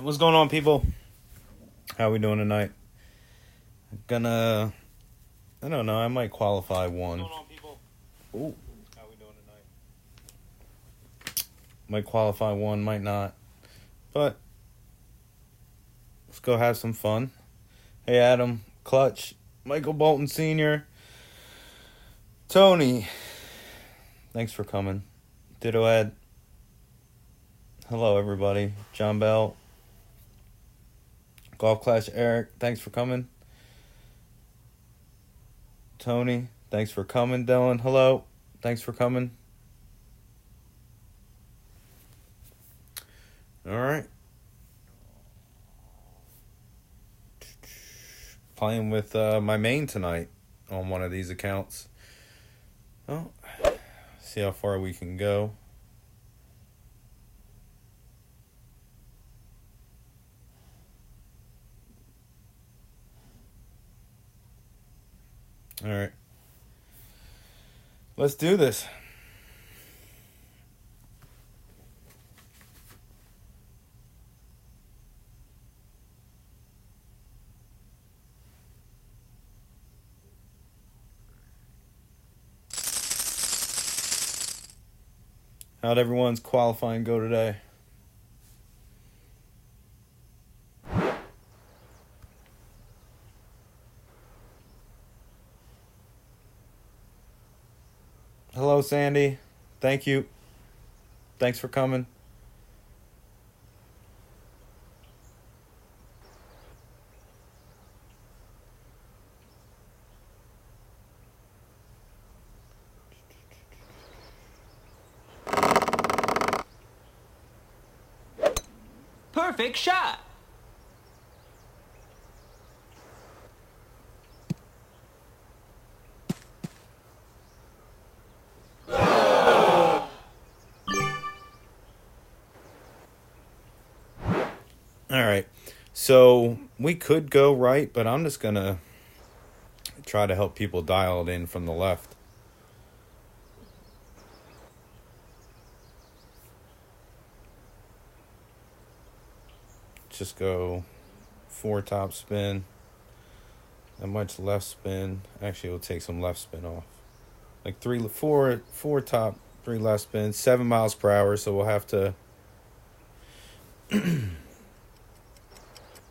What's going on, people? How we doing tonight? I don't know, I might qualify one. What's going on, people? Ooh. How we doing tonight? Might qualify one, might not. But let's go have some fun. Hey, Adam, Clutch, Michael Bolton Sr., Tony, thanks for coming. Ditto Ed. Hello, everybody. John Bell. Golf Clash Eric, thanks for coming. Tony, thanks for coming. Dylan, hello. Thanks for coming. All right. Playing with my main tonight on one of these accounts. Oh, see how far we can go. All right. Let's do this. How'd everyone's qualifying go today? Hello, Sandy. Thank you. Thanks for coming. Perfect shot. All right. So we could go right, but I'm just going to try to help people dial it in from the left. Just go 4 top spin, that much left spin. Actually, we'll take some left spin off. Like 4 top, 3 left spin, 7 miles per hour. So we'll have to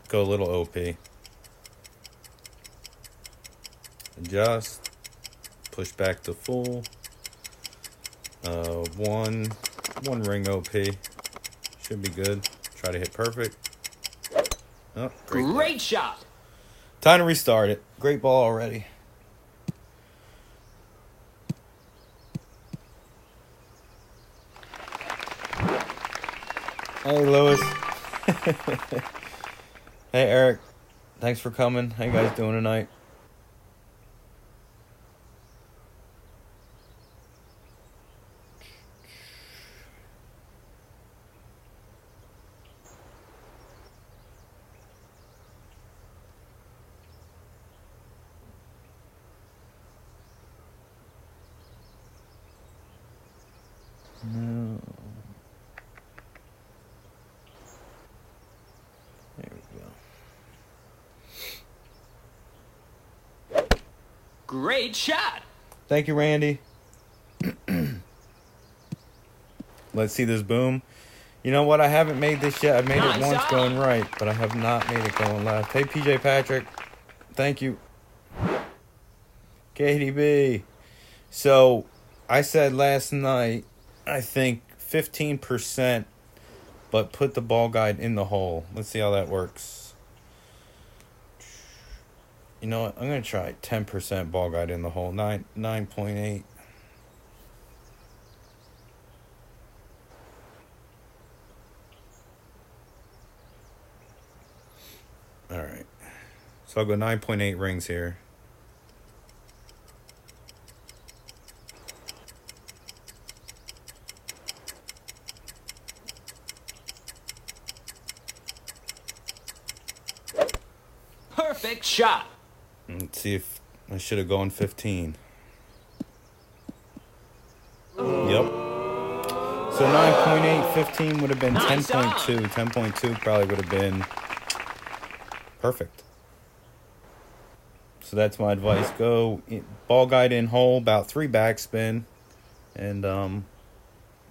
go a little OP. Adjust, push back to full. One ring OP should be good. Try to hit perfect. Oh, great shot. Time to restart it. Great ball already. Hey, Lewis. Hey, Eric. Thanks for coming. How you guys doing tonight? No. There we go. Great shot. Thank you, Randy. Let's see this boom. You know what? I haven't made this yet. I've made it once going right, but I have not made it going left. Hey, PJ Patrick. Thank you. KDB. So, I said last night, I think 15%, but put the ball guide in the hole. Let's see how that works. You know what? I'm going to try 10% ball guide in the hole. 9.8. All right. So I'll go 9.8 rings here. Perfect shot. Let's see if I should have gone 15. Yep. So 9.8, 15 would have been Nice 10.2. 10.2 probably would have been perfect. So that's my advice. Go ball guide in hole, about 3 backspin, and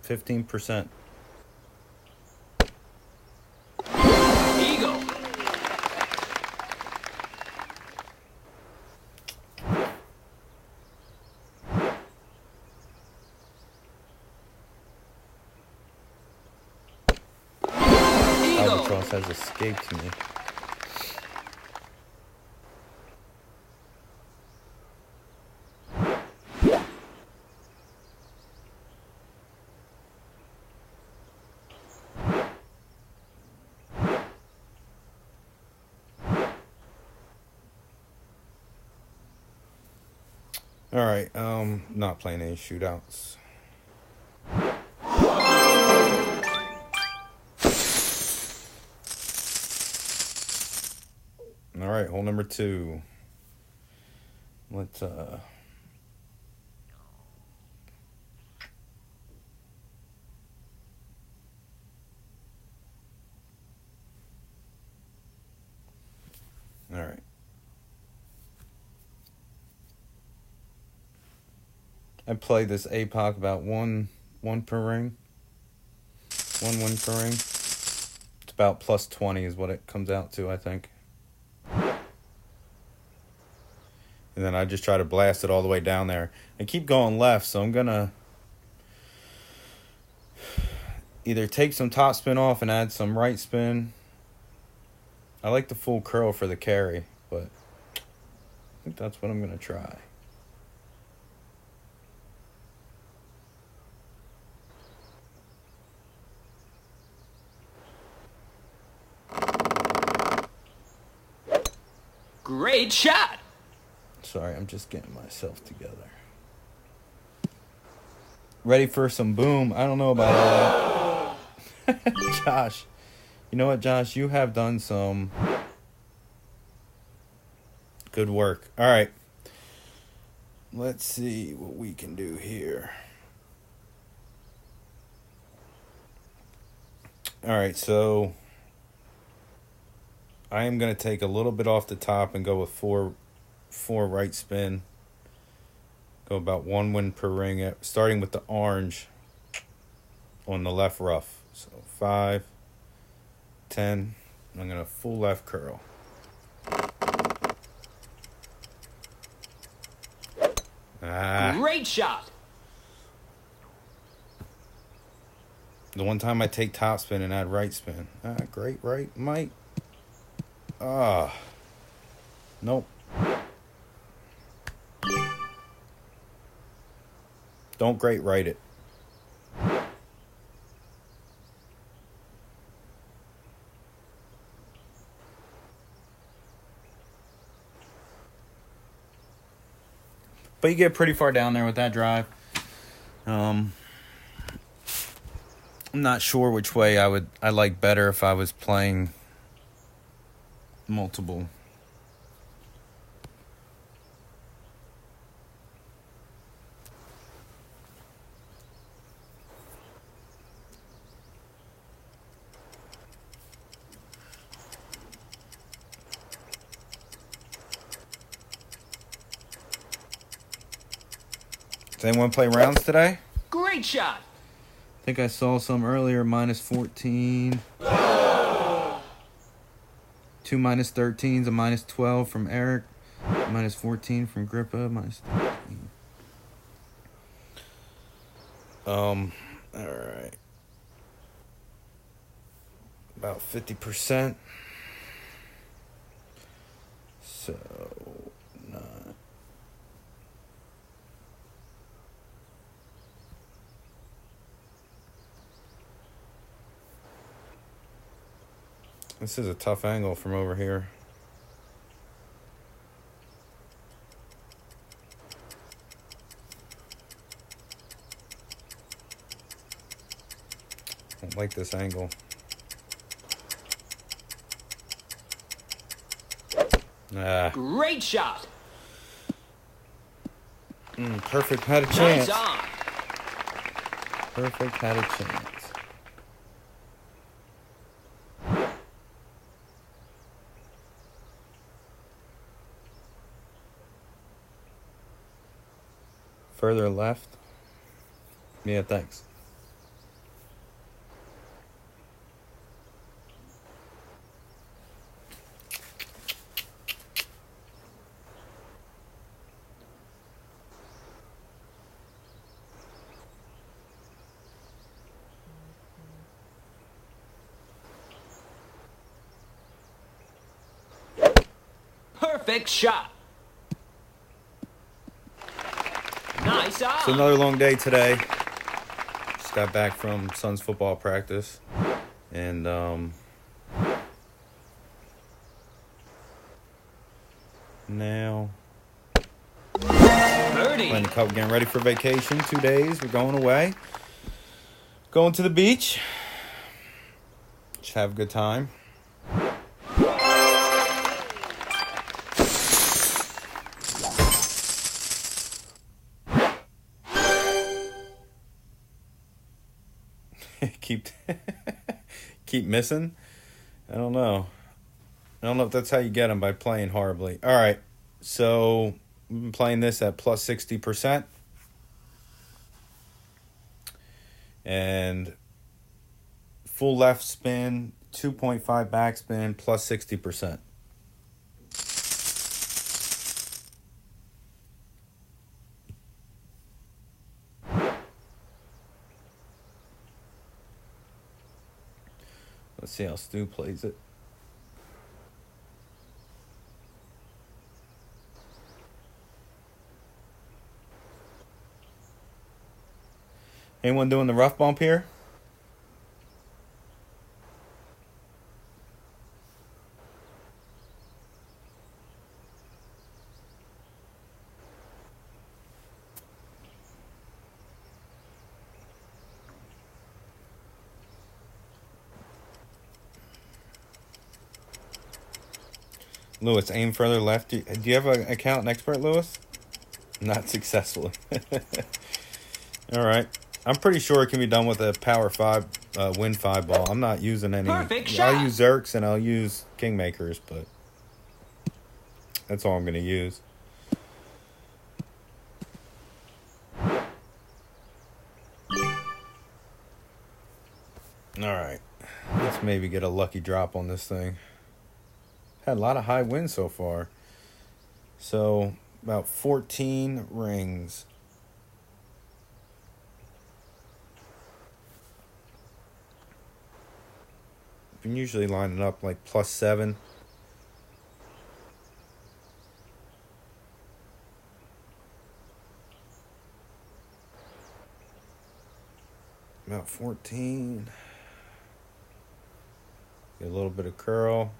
15%. Eagle. Albatross has escaped me. All right, not playing any shootouts. All right, hole number 2. Let's All right. I play this APOC about one per ring. One win per ring. It's about plus 20 is what it comes out to, I think. And then I just try to blast it all the way down there. I keep going left, so I'm gonna either take some top spin off and add some right spin. I like the full curl for the carry, but I think that's what I'm gonna try. Great shot. Sorry, I'm just getting myself together. Ready for some boom. I don't know about all that. Josh. You know what, Josh? You have done some good work. All right. Let's see what we can do here. All right, so I am going to take a little bit off the top and go with four right spin. Go about 1 win per ring, starting with the orange on the left rough. So 5, 10. I'm going to full left curl. Great shot. The one time I take top spin and add right spin. Great right, Mike. Nope. Don't great right it. But you get pretty far down there with that drive. I'm not sure which way I like better if I was playing multiple. Does anyone play rounds today? Great shot. I think I saw some earlier, minus 14. 2 minus 13s, a minus 12 from Eric. Minus 14 from Grippa, minus 13. Alright. About 50%. So, 9. This is a tough angle from over here. I don't like this angle. Great shot. Perfect. Had a chance. Nice on. Perfect had a chance. Further left. Yeah, thanks. Perfect shot. Nice on. It's another long day today. Just got back from Suns football practice. And, now Birdie. playing the Cup, getting ready for vacation. 2 days. We're going away. Going to the beach. Just have a good time. keep missing. I don't know if that's how you get them, by playing horribly. All right, so we've been playing this at plus 60%, and full left spin, 2.5 backspin, plus 60%. Let's see how Stu plays it. Anyone doing the rough bump here? Lewis, aim further left. Do you have an account expert, Lewis? Not successfully. All right. I'm pretty sure it can be done with a Power 5, Win 5 ball. I'm not using any. Perfect shot. I'll use Zerks and I'll use Kingmakers, but that's all I'm going to use. All right. Let's maybe get a lucky drop on this thing. Had a lot of high winds so far. So, about 14 rings. Been usually lining up like +7. About 14. Get a little bit of curl.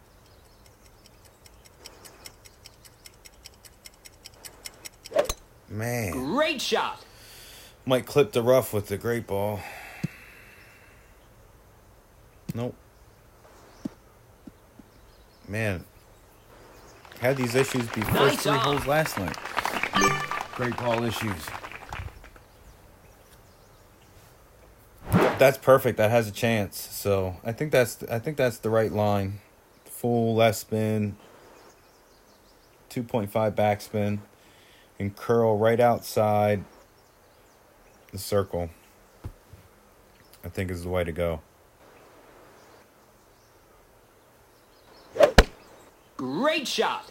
Man. Great shot. Might clip the rough with the great ball. Nope. Man. Had these issues before Nice 3 on. holes last night. Great ball issues. That's perfect. That has a chance. So I think that's the right line. Full left spin, 2.5 backspin, and curl right outside the circle. I think is the way to go. Great shot.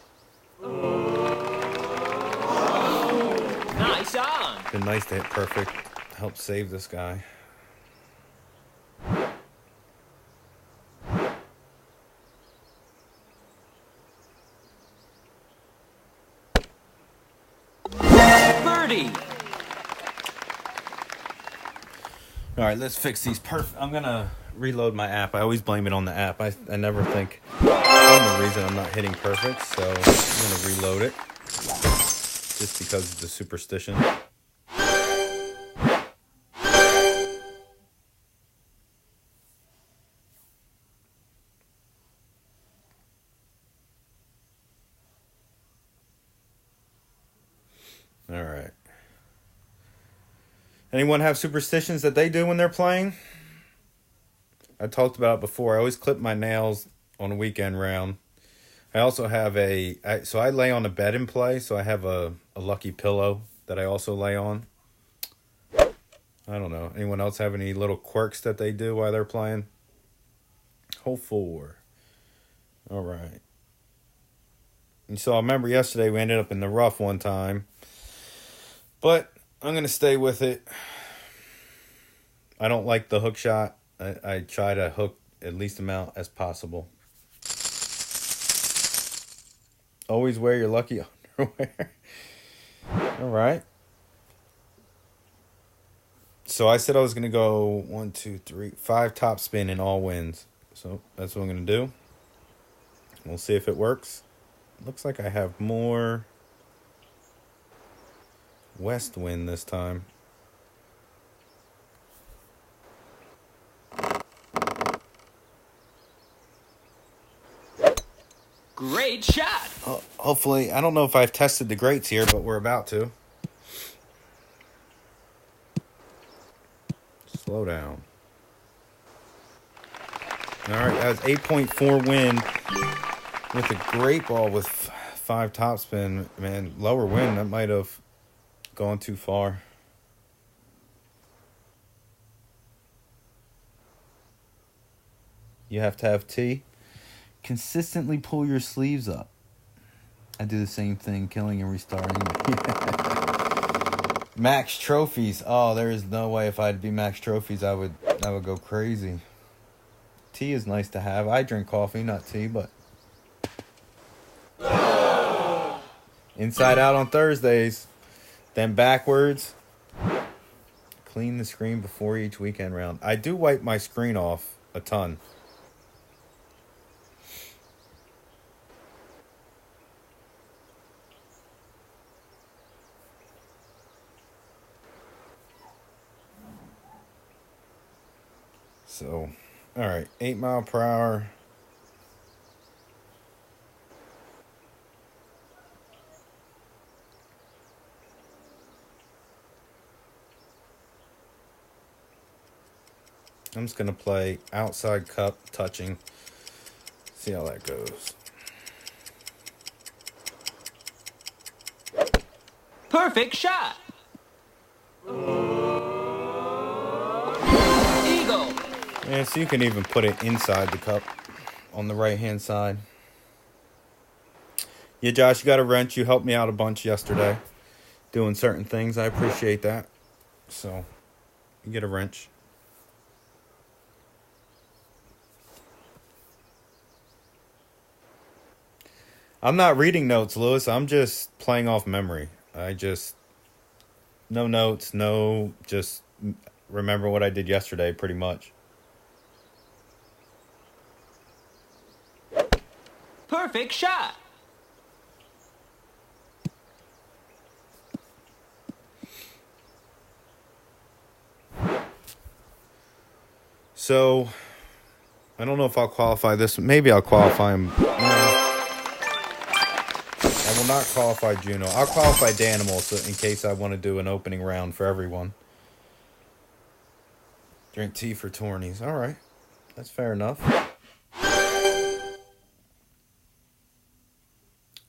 Nice on. Been nice to hit perfect. Help save this guy. Birdie. All right, let's fix these. I'm gonna reload my app. I always blame it on the app. I never think I'm the reason I'm not hitting perfect. So I'm gonna reload it just because of the superstition. All right. Anyone have superstitions that they do when they're playing? I talked about it before. I always clip my nails on a weekend round. I also have so I lay on the bed and play, so I have a lucky pillow that I also lay on. I don't know. Anyone else have any little quirks that they do while they're playing? Hole 4. All right. And so I remember yesterday we ended up in the rough one time. But I'm going to stay with it. I don't like the hook shot. I try to hook at least amount as possible. Always wear your lucky underwear. All right. So I said I was going to go 1, 2, 3, 5 top spin in all wins. So that's what I'm going to do. We'll see if it works. Looks like I have more west wind this time. Great shot. Hopefully, I don't know if I've tested the grates here, but we're about to. Slow down. All right, that's 8.4 wind with a great ball with 5 topspin. Man, lower wind, that might have gone too far. You have to have tea. Consistently pull your sleeves up. I do the same thing, killing and restarting. Max trophies. Oh, there is no way if I'd be max trophies, I would go crazy. Tea is nice to have. I drink coffee, not tea, but inside out on Thursdays. Then backwards. Clean the screen before each weekend round. I do wipe my screen off a ton. So, all right, 8 mile per hour. I'm just going to play outside cup touching. See how that goes. Perfect shot. Eagle. Yeah, so you can even put it inside the cup on the right-hand side. Yeah, Josh, you got a wrench. You helped me out a bunch yesterday doing certain things. I appreciate that. So, you get a wrench. I'm not reading notes, Lewis. I'm just playing off memory. No notes, just remember what I did yesterday, pretty much. Perfect shot. So, I don't know if I'll qualify this. Maybe I'll qualify him. I will not qualify Juno. I'll qualify Danimal so in case I want to do an opening round for everyone. Drink tea for tourneys. All right. That's fair enough.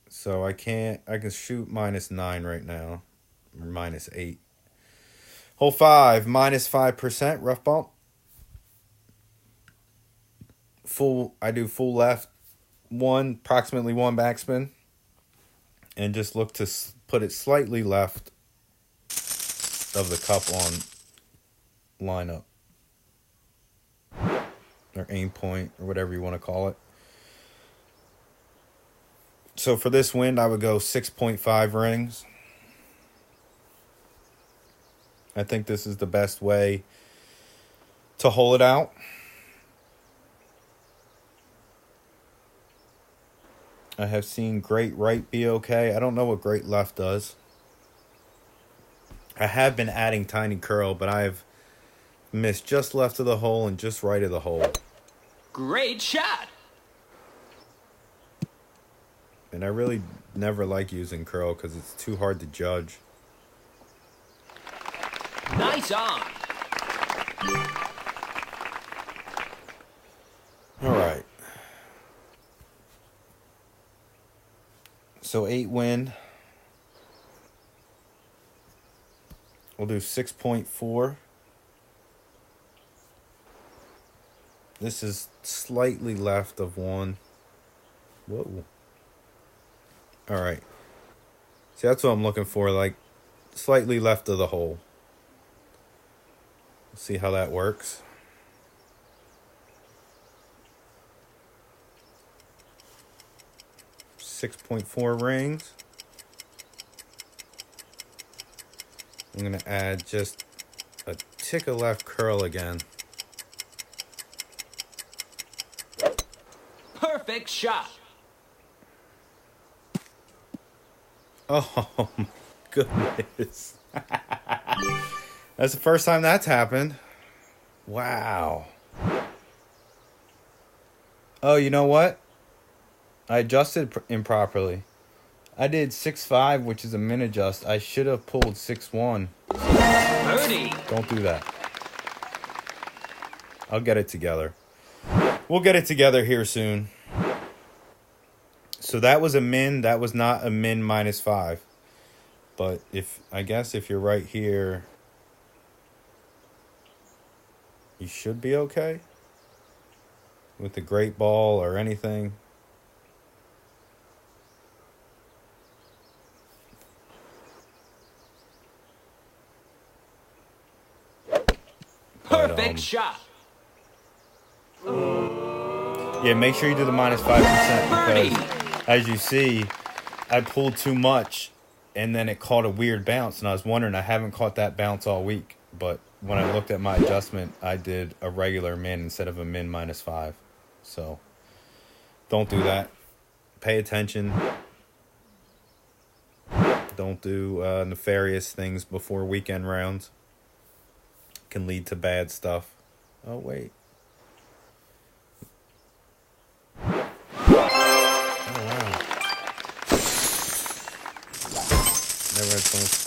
So I can shoot -9 right now. Or -8. Hole 5, -5%, rough bump. I do full left, approximately 1 backspin. And just look to put it slightly left of the cup on lineup. Or aim point, or whatever you want to call it. So for this wind, I would go 6.5 rings. I think this is the best way to hole it out. I have seen great right be okay. I don't know what great left does. I have been adding tiny curl, but I've missed just left of the hole and just right of the hole. Great shot. And I really never like using curl because it's too hard to judge. Nice Ice on. All right. So 8 win. We'll do 6.4. This is slightly left of 1. Whoa. All right. See, that's what I'm looking for, like slightly left of the hole. See how that works. .4 rings. I'm going to add just a tick of left curl again. Perfect shot. Oh my goodness. That's the first time that's happened. Wow. Oh, you know what? I adjusted improperly. I did 6.5, which is a min adjust. I should have pulled 6.1. Birdie. Don't do that. I'll get it together. We'll get it together here soon. So that was a min. That was not a min -5. But I guess if you're right here, you should be okay with the great ball or anything. Perfect shot. Yeah, make sure you do the -5% because, as you see, I pulled too much, and then it caught a weird bounce, and I was wondering, I haven't caught that bounce all week, but when I looked at my adjustment, I did a regular min instead of a min -5. So, don't do that. Pay attention. Don't do nefarious things before weekend rounds. Can lead to bad stuff. Oh, wait.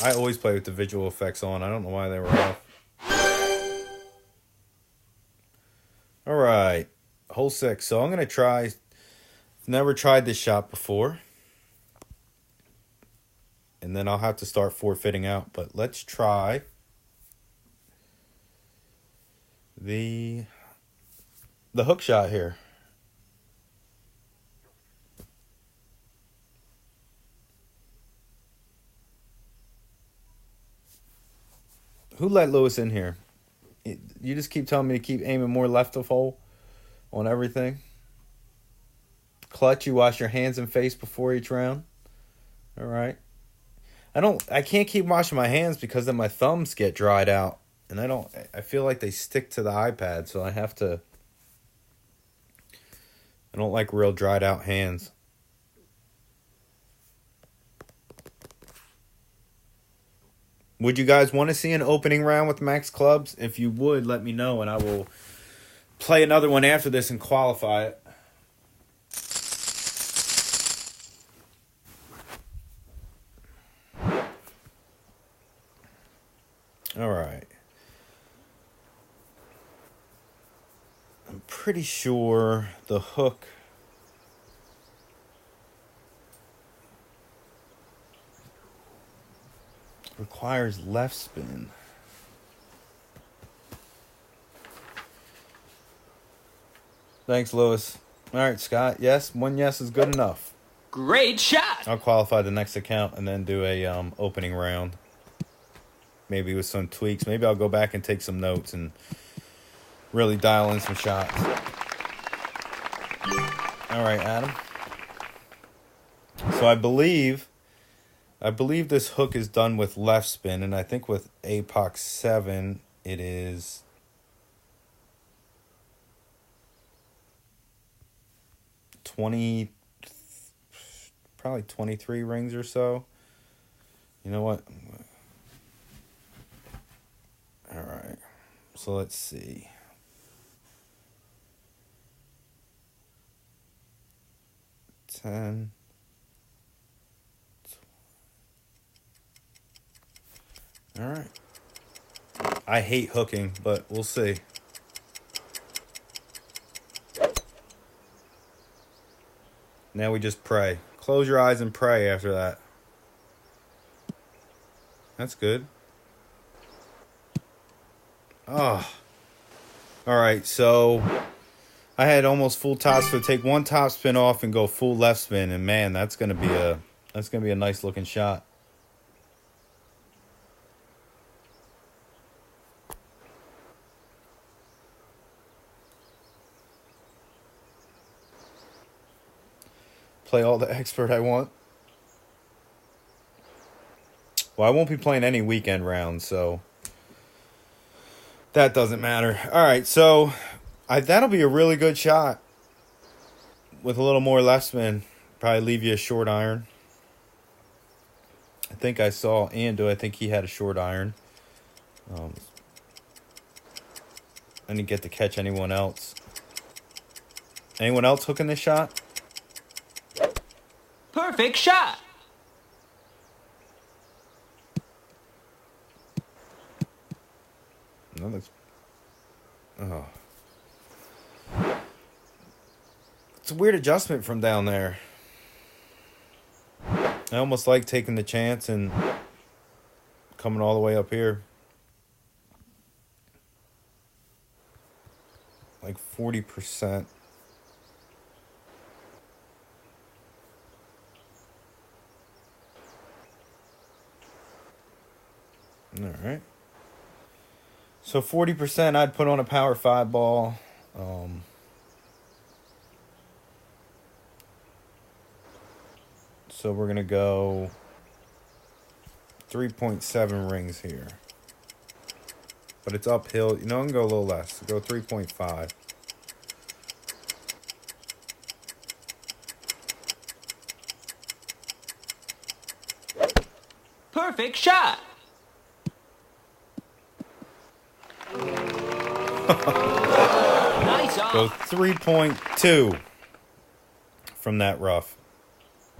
I always play with the visual effects on. I don't know why they were off. All right. Hole 6. So I'm going to try. Never tried this shot before. And then I'll have to start forfeiting out. But let's try the hook shot here. Who let Lewis in here? You just keep telling me to keep aiming more left of hole on everything. Clutch, you wash your hands and face before each round. All right. I can't keep washing my hands because then my thumbs get dried out. And I feel like they stick to the iPad, so I don't like real dried out hands. Would you guys want to see an opening round with max clubs? If you would, let me know, and I will play another one after this and qualify it. All right. I'm pretty sure the hook requires left spin. Thanks, Lewis. All right, Scott. Yes, one yes is good enough. Great shot. I'll qualify the next account and then do a opening round. Maybe with some tweaks. Maybe I'll go back and take some notes and really dial in some shots. All right, Adam. So I believe this hook is done with left spin, and I think with APOC 7 it is probably 23 rings or so. You know what? All right. So let's see. Ten. All right. I hate hooking, but we'll see. Now we just pray. Close your eyes and pray after that. That's good. Oh. Alright, so I had almost full top spin. Take one top spin off and go full left spin, and man, that's gonna be a nice looking shot. Play all the expert I want. Well, I won't be playing any weekend rounds, so that doesn't matter. All right, so that'll be a really good shot with a little more left spin. Probably leave you a short iron. I think I saw Ando. I think he had a short iron. I didn't get to catch anyone else. Anyone else hooking this shot? Perfect shot. No, that's... Oh. It's a weird adjustment from down there. I almost like taking the chance and coming all the way up here. Like 40%. All right. So 40% I'd put on a power 5 ball. So we're going to go 3.7 rings here. But it's uphill. You know, I can go a little less. Go 3.5. Perfect shot. Nice off. Go 3.2 from that rough.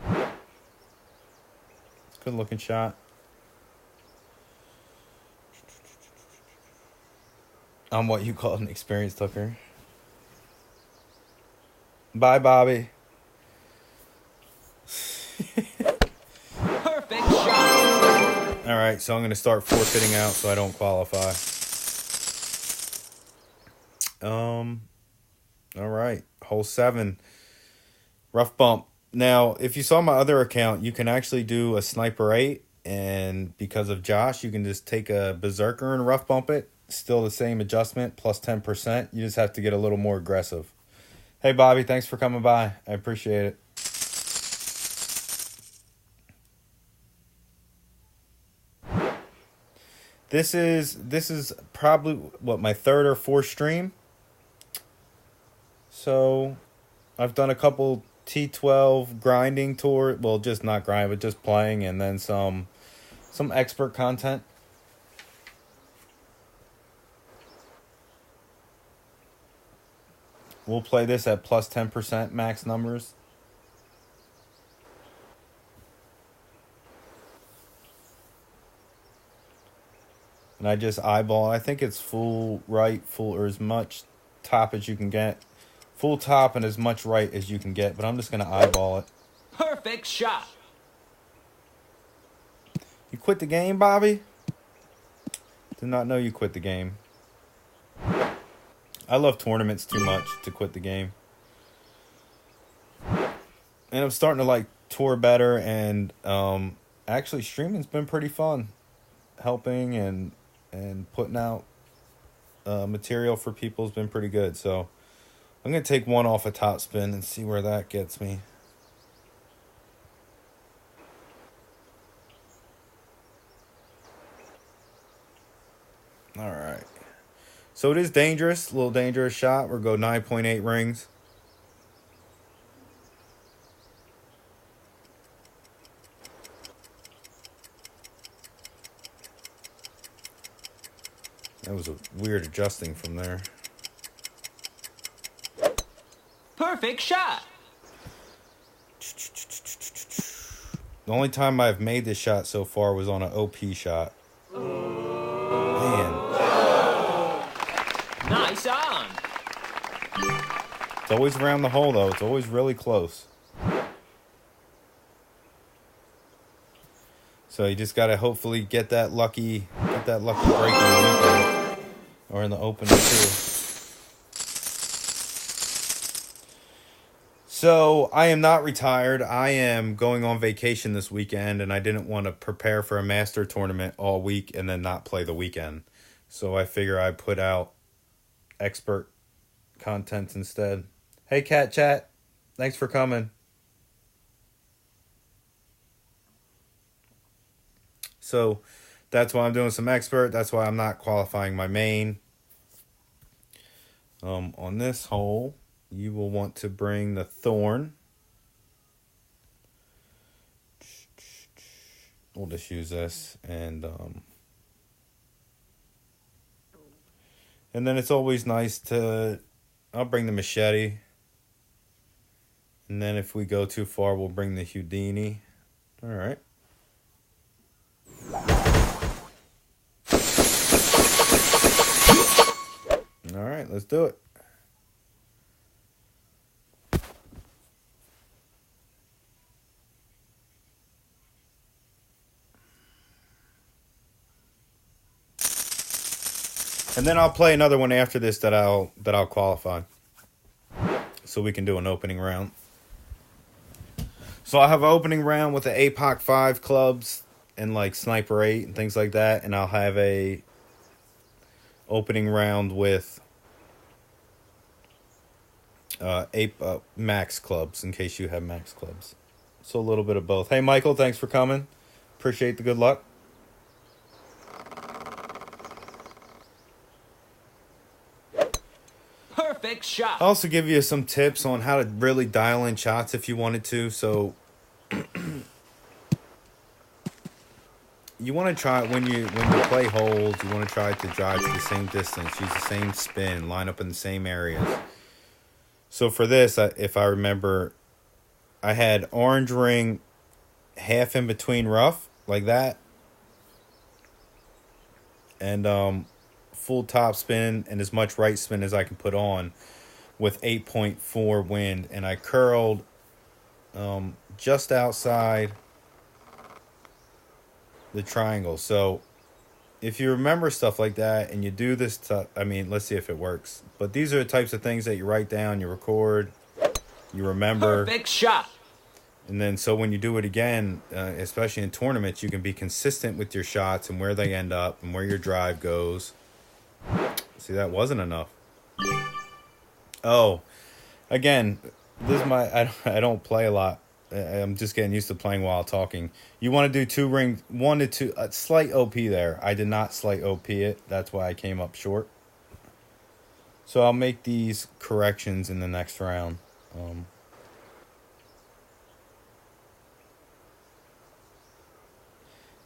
It's a good looking shot. I'm what you call an experienced hooker. Bye, Bobby. Perfect shot. All right, so I'm going to start forfeiting out so I don't qualify. All right, hole 7, rough bump. Now, if you saw my other account, you can actually do a sniper 8, and because of Josh, you can just take a berserker and rough bump it. Still the same adjustment, plus 10%. You just have to get a little more aggressive. Hey, Bobby, thanks for coming by. I appreciate it. This is probably what, my 3rd or 4th stream. So I've done a couple T12 grinding tour. Well, just not grind, but just playing, and then some expert content. We'll play this at plus 10% max numbers. And I just eyeball. I think it's full right, full, or as much top as you can get. Full top and as much right as you can get. But I'm just going to eyeball it. Perfect shot. You quit the game, Bobby? Did not know you quit the game. I love tournaments too much to quit the game. And I'm starting to like tour better, and actually streaming's been pretty fun. Helping and putting out material for people has been pretty good. So I'm going to take one off a top spin and see where that gets me. All right. So it is dangerous, a little dangerous shot. We'll go 9.8 rings. That was a weird adjusting from there. Perfect shot. The only time I've made this shot so far was on an OP shot. Man. Nice on. It's always around the hole, though. It's always really close. So you just gotta hopefully get that lucky break in the weekend or in the opening too. So I am not retired. I am going on vacation this weekend, and I didn't want to prepare for a master tournament all week and then not play the weekend. So I figure I put out expert content instead. Hey, Cat Chat. Thanks for coming. So that's why I'm doing some expert. That's why I'm not qualifying my main. On this hole, you will want to bring the thorn. We'll just use this, and then it's always nice to. I'll bring the machete, and then if we go too far, we'll bring the Houdini. All right. All right, let's do it. And then I'll play another one after this that I'll qualify. So we can do an opening round. So I'll have an opening round with the APOC 5 clubs and like Sniper 8 and things like that, and I'll have a opening round with max clubs in case you have max clubs. So a little bit of both. Hey Michael, thanks for coming. Appreciate the good luck. Perfect shot. I'll also give you some tips on how to really dial in shots if you wanted to. So you want to try when you play holes, you want to try to drive to the same distance, use the same spin, line up in the same areas. So for this, if I remember, I had orange ring half in between rough, like that. And full top spin and as much right spin as I can put on with 8.4 wind. And I curled just outside the triangle. So if you remember stuff like that and you do this, let's see if it works. But these are the types of things that you write down, you record, you remember. Perfect shot. And then so when you do it again, especially in tournaments, you can be consistent with your shots and where they end up and where your drive goes. See, that wasn't enough. Oh, again, this is I don't play a lot. I'm just getting used to playing while talking. You want to do 2 rings, 1 to 2, a slight OP there. I did not slight OP it. That's why I came up short. So I'll make these corrections in the next round.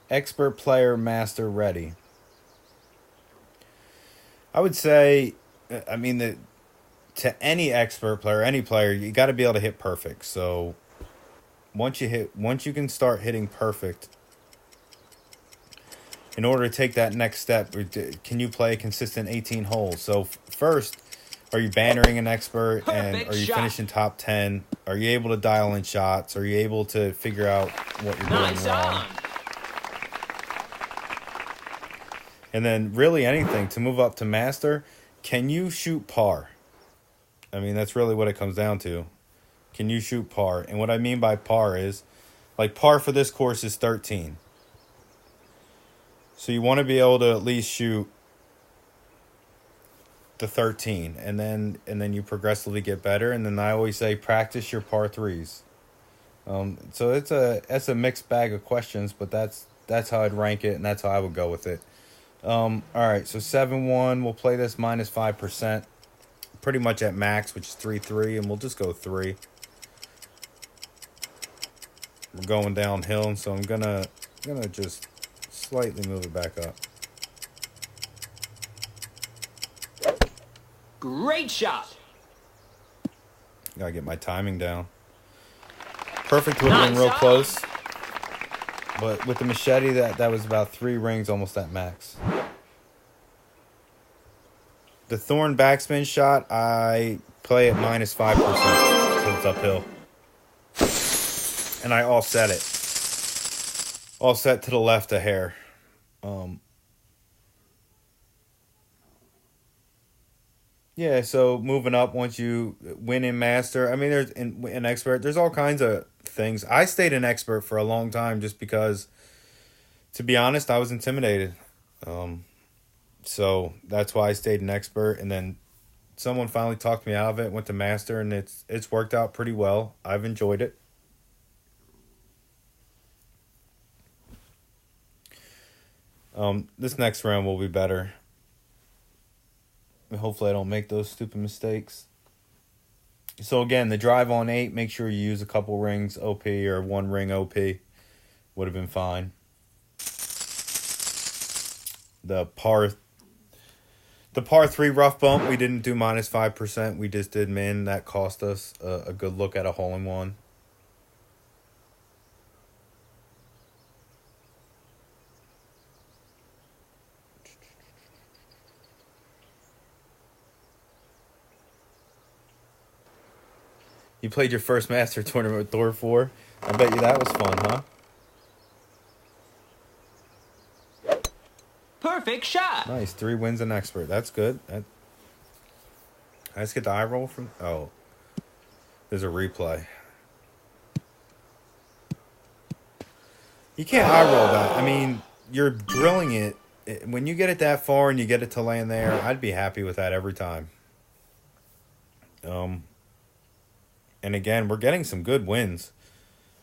Expert player, master, ready. I would say, to any expert player, any player, you got to be able to hit perfect. So once you can start hitting perfect, in order to take that next step, can you play a consistent 18 holes? So first, are you bannering an expert, and are you finishing top 10? Are you able to dial in shots? Are you able to figure out what you're doing wrong? And then really anything to move up to master, can you shoot par? I mean, that's really what it comes down to. Can you shoot par? And what I mean by par is, like, par for this course is 13. So you want to be able to at least shoot the 13, and then you progressively get better. And then I always say practice your par 3s. So it's a mixed bag of questions, but that's how I'd rank it, and that's how I would go with it. All right, so 7-1, we'll play this minus 5%, pretty much at max, which is 3-3, and we'll just go 3. We're going downhill, so I'm gonna just slightly move it back up. Great shot. Gotta get my timing down. Perfect would have been real close. But with the machete, that was about 3 rings almost at max. The Thorn backspin shot, I play at -5% because it's uphill. And I offset it. Offset to the left a hair. Yeah, so moving up once you win in master. I mean, there's an expert. There's all kinds of things. I stayed an expert for a long time just because, to be honest, I was intimidated. So that's why I stayed an expert. And then someone finally talked me out of it. Went to master, and it's worked out pretty well. I've enjoyed it. This next round will be better. Hopefully I don't make those stupid mistakes. So again, the drive on 8, make sure you use a couple rings OP or one ring OP. Would have been fine. The par 3 rough bump, we didn't do -5%. We just did min. That cost us a good look at a hole-in-one. You played your first master tournament with Thor 4. I bet you that was fun, huh? Perfect shot. Nice. 3 wins an expert. That's good. I just get the eye roll from... Oh. There's a replay. You can't eye roll that. I mean, you're drilling it. When you get it that far and you get it to land there, I'd be happy with that every time. And again, we're getting some good wins.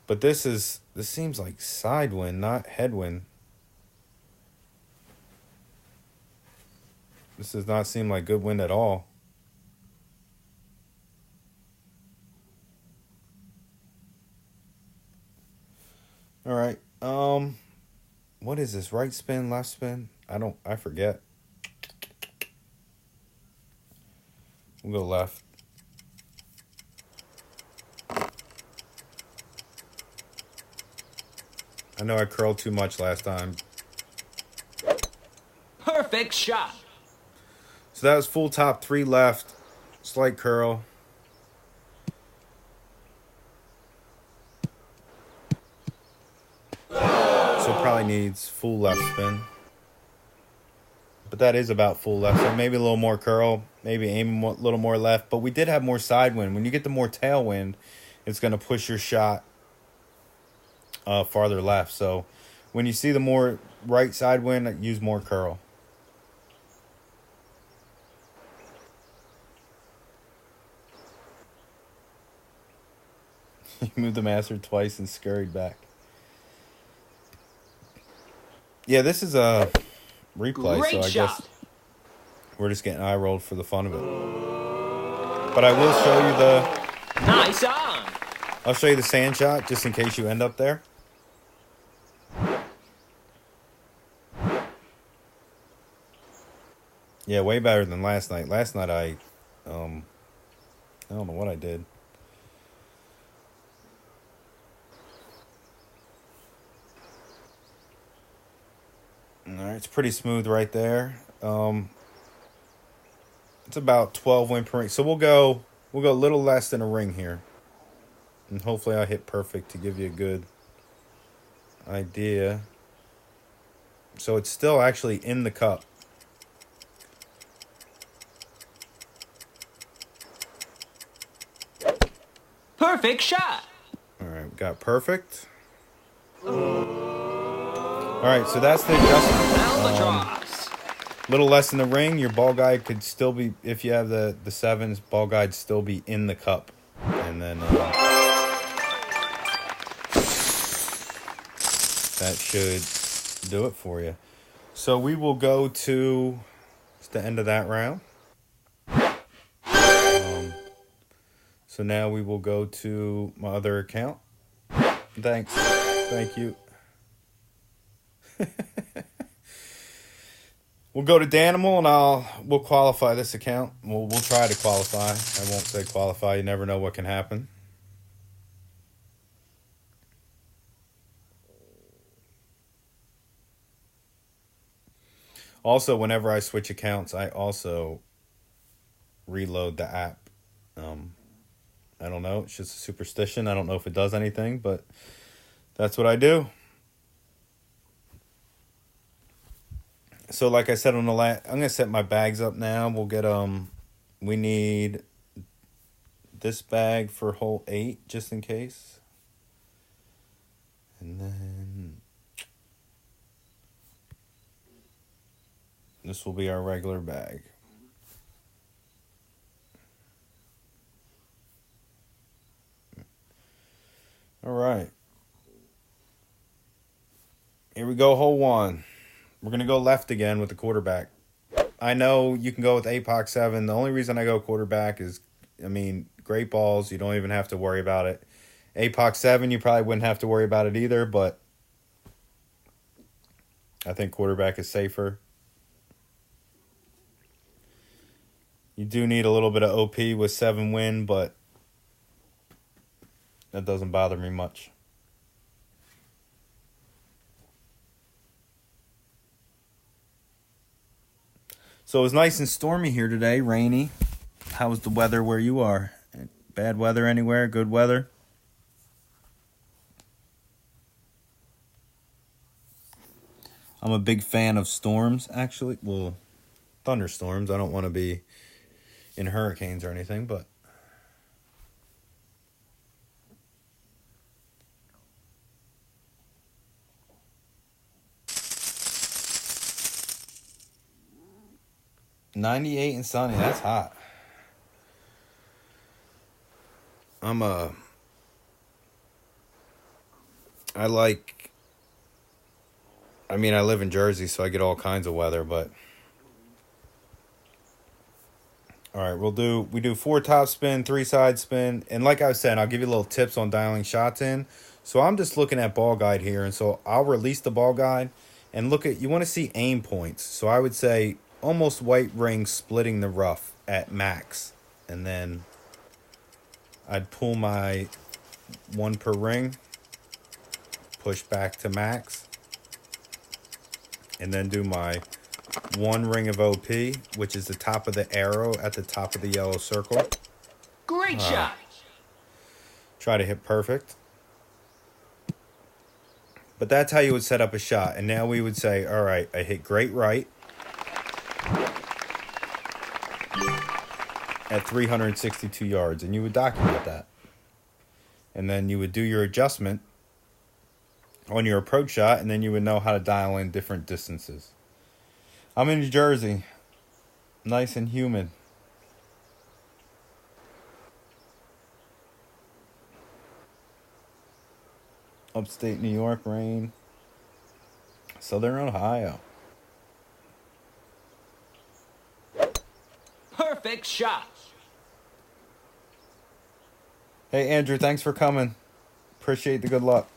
But this seems like side win, not headwind. This does not seem like good wind at all. All right. What is this? Right spin, left spin? I forget. We'll go left. I know I curled too much last time. Perfect shot. So that was full top 3 left. Slight curl. So probably needs full left spin. But that is about full left. So maybe a little more curl. Maybe aim a little more left. But we did have more side wind. When you get the more tailwind, it's going to push your shot farther left. So when you see the more right side wind, use more curl. You moved the master twice and scurried back. Yeah, this is a replay, Great so I shot. guess we're just getting eye rolled for the fun of it. But I will show you Nice on. I'll show you the sand shot just in case you end up there. Yeah, way better than last night. Last night I don't know what I did. All right, it's pretty smooth right there. It's about 12 wind per ring. So we'll go a little less than a ring here. And hopefully I hit perfect to give you a good idea. So it's still actually in the cup. Perfect shot. All right, we got perfect. All right, so that's the adjustment. Albatross. Little less than the ring. Your ball guide could still be, if you have the sevens, ball guide still be in the cup. And then that should do it for you. So we will go to, it's the end of that round. So now we will go to my other account. Thanks. Thank you. We'll go to Danimal and we'll qualify this account. We'll try to qualify. I won't say qualify. You never know what can happen. Also, whenever I switch accounts, I also reload the app. I don't know. It's just a superstition. I don't know if it does anything, but that's what I do. So like I said on the last, I'm gonna set my bags up now. We'll get we need this bag for hole 8 just in case, and then this will be our regular bag. All right, here we go. Hole 1. We're going to go left again with the quarterback. I know you can go with APOC 7. The only reason I go quarterback is, I mean, great balls. You don't even have to worry about it. APOC 7, you probably wouldn't have to worry about it either, but I think quarterback is safer. You do need a little bit of OP with 7 win, but that doesn't bother me much. So it was nice and stormy here today, rainy. How was the weather where you are? Bad weather anywhere? Good weather? I'm a big fan of storms, actually. Well, thunderstorms. I don't want to be in hurricanes or anything, but .98 and sunny. That's hot. I live in Jersey, so I get all kinds of weather, but all right, we do 4 top spin, 3 side spin, and like I was saying, I'll give you little tips on dialing shots in. So I'm just looking at ball guide here, and so I'll release the ball guide and you want to see aim points. So I would say almost white ring splitting the rough at max, and then I'd pull my 1 per ring, push back to max, and then do my 1 ring of OP, which is the top of the arrow at the top of the yellow circle. Great shot. Try to hit perfect. But that's how you would set up a shot. And now we would say, all right, I hit great right at 362 yards. And you would document that. And then you would do your adjustment on your approach shot, and then you would know how to dial in different distances. I'm in New Jersey. Nice and humid. Upstate New York, rain. Southern Ohio. Perfect shot. Hey, Andrew, thanks for coming. Appreciate the good luck.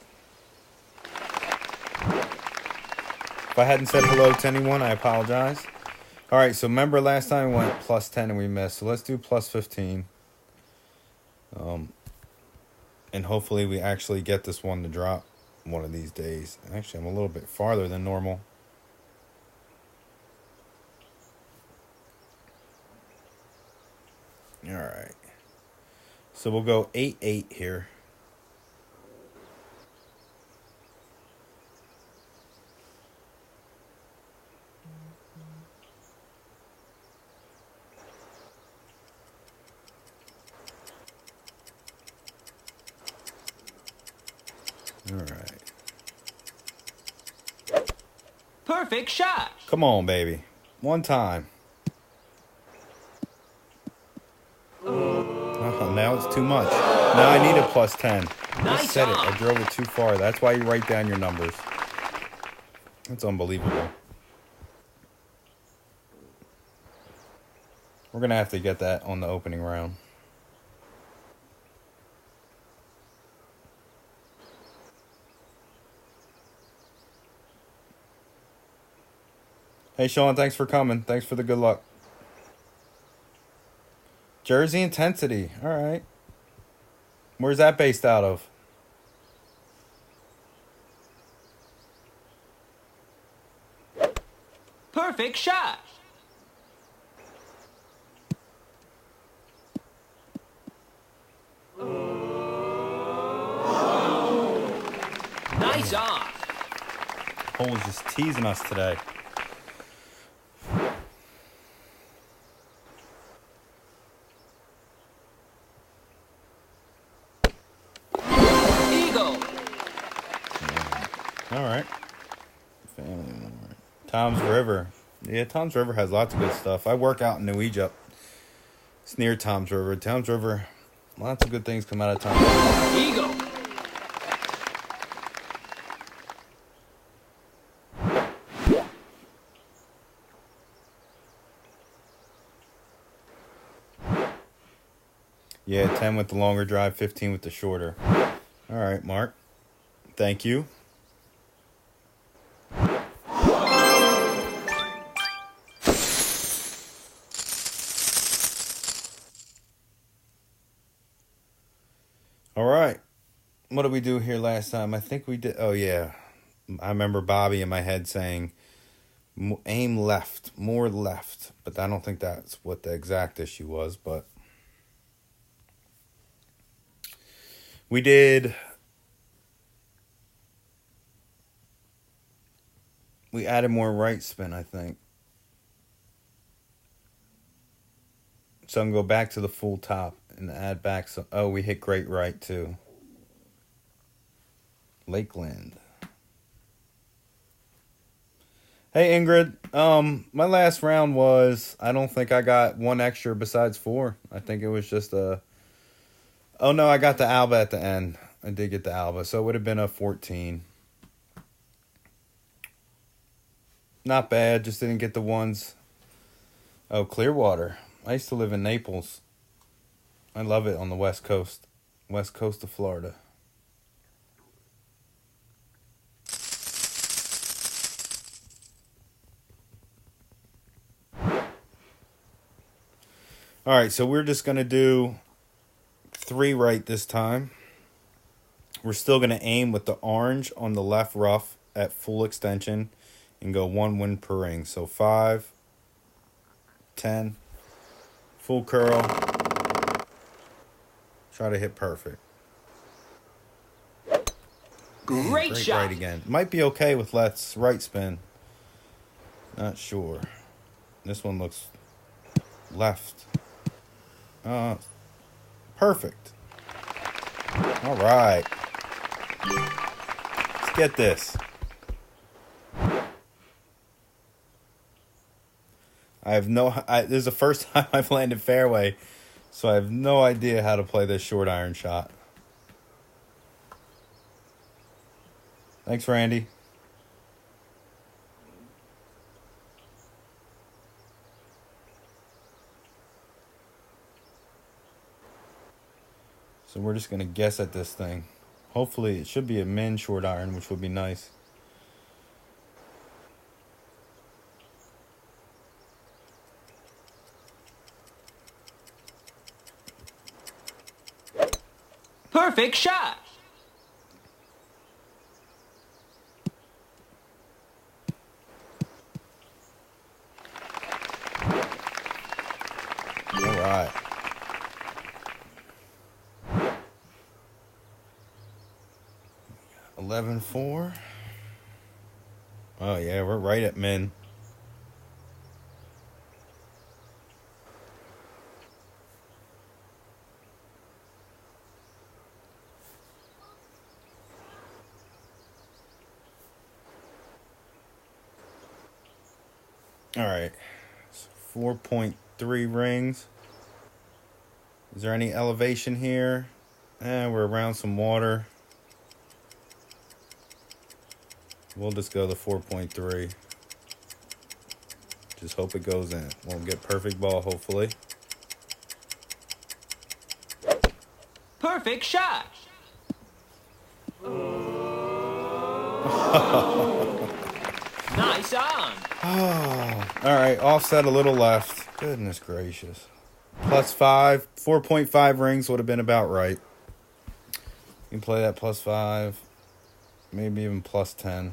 If I hadn't said hello to anyone, I apologize. All right, so remember last time we went plus 10 and we missed. So let's do plus 15. And hopefully we actually get this one to drop one of these days. Actually, I'm a little bit farther than normal. All right. So we'll go 8-8 here. All right. Perfect shot. Come on, baby. One time. Oh, now it's too much. Now I need a plus 10. I said it. I drove it too far. That's why you write down your numbers. That's unbelievable. We're going to have to get that on the opening round. Hey, Sean, thanks for coming. Thanks for the good luck. Jersey Intensity. All right. Where's that based out of? Perfect shot. Hole is just teasing us today. Eagle. All right. Family more. Tom's River. Yeah, Tom's River has lots of good stuff. I work out in New Egypt. It's near Tom's River. Tom's River, lots of good things come out of Tom's River. Eagle. Yeah, 10 with the longer drive, 15 with the shorter. All right, Mark. Thank you. All right. What did we do here last time? I think we did. Oh, yeah. I remember Bobby in my head saying, aim left, more left. But I don't think that's what the exact issue was. But we did. We added more right spin, I think. So I'm going to go back to the full top and add back some. Oh, we hit great right too. Lakeland. Hey Ingrid, my last round was, I don't think I got one extra besides 4. I think it was just a. Oh no, I got the Alba at the end. I did get the Alba, so it would have been a 14. Not bad, just didn't get the ones. Oh, Clearwater. I used to live in Naples. I love it on the west coast of Florida. All right, so we're just going to do 3 right this time. We're still going to aim with the orange on the left rough at full extension and go 1 wind per ring. So 5, 10, full curl. Try to hit perfect. Great shot. Right again. Might be okay with Let's right spin. Not sure. This one looks left. Perfect. All right. Let's get this. This is the first time I've landed fairway, so I have no idea how to play this short iron shot. Thanks, Randy. So we're just going to guess at this thing. Hopefully it should be a min short iron, which would be nice. Perfect shot. All right. $11.4. Oh yeah, we're right at min. All right, so 4.3 rings. Is there any elevation here? We're around some water. We'll just go the 4.3. Just hope it goes in. We'll get perfect ball, hopefully. Perfect shot. Nice on. Oh, all right. Offset a little left. Goodness gracious. +5. 4.5 rings would have been about right. You can play that +5. Maybe even +10.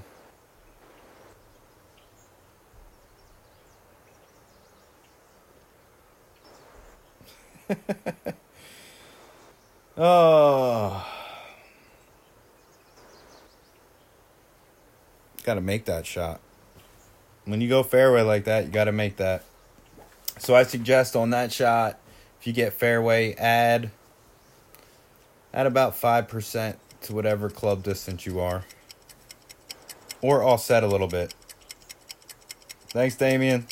Oh. Got to make that shot. When you go fairway like that, you got to make that. So I suggest on that shot, if you get fairway, add about 5% to whatever club distance you are. Or offset a little bit. Thanks, Damien.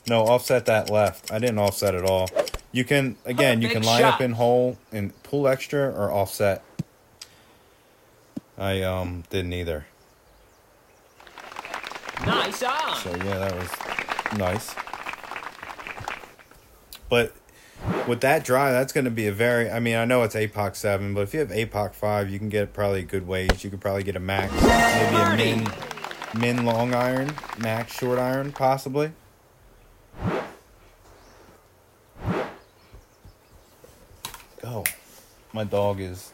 No, offset that left. I didn't offset at all. You can, again, you can line up in hole and pull extra or offset. I didn't either. Nice on. So yeah, that was nice. But with that drive, that's going to be a very, I mean, I know it's APOC 7, but if you have APOC 5, you can get probably a good wage. You could probably get a max, maybe a min long iron, max short iron, possibly. Go. My dog is...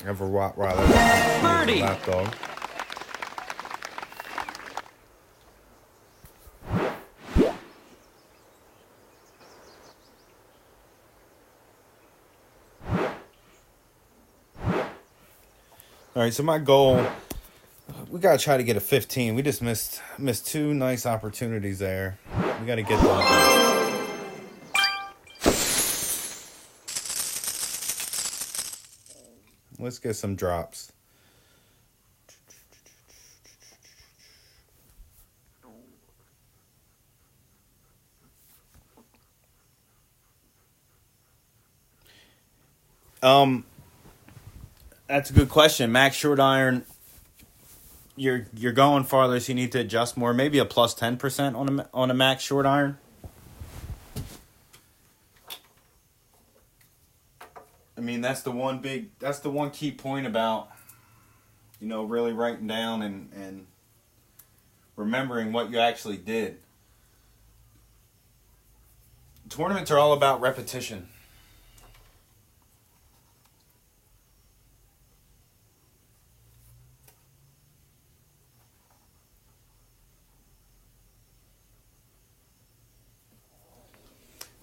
I have a Rottweiler. Birdie. Lap dog. All right, so my goal, we got to try to get a 15. We just missed two nice opportunities there. We got to get those. Let's get some drops. That's a good question. Max short iron. You're going farther, so you need to adjust more. Maybe a plus 10% on a max short iron. I mean, that's the one key point about, really writing down and remembering what you actually did. Tournaments are all about repetition.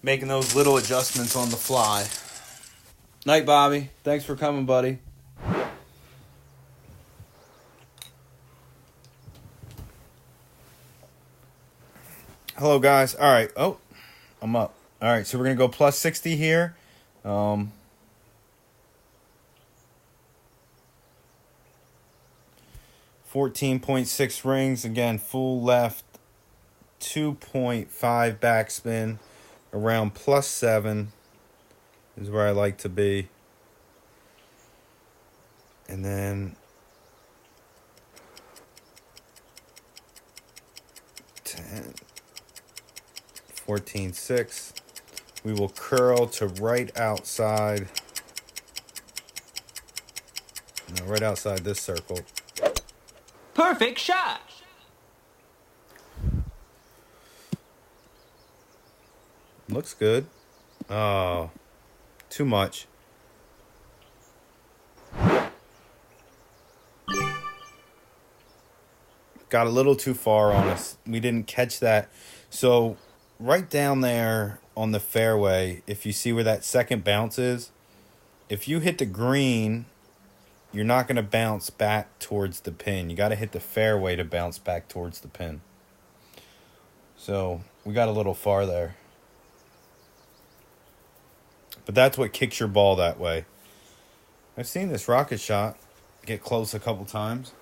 Making those little adjustments on the fly. Night, Bobby. Thanks for coming, buddy. Hello, guys. All right. Oh, I'm up. All right, so we're going to go plus 60 here. 14.6 rings. Again, full left. 2.5 backspin. Around plus 7 is where I like to be. And then 10, 14.6. We will curl to right outside. No, right outside this circle. Perfect shot. Looks good. Oh, too much. Got a little too far on us. We didn't catch that. So right down there on the fairway, if you see where that second bounce is, if you hit the green, you're not going to bounce back towards the pin. You got to hit the fairway to bounce back towards the pin. So we got a little far there. But that's what kicks your ball that way. I've seen this rocket shot get close a couple times.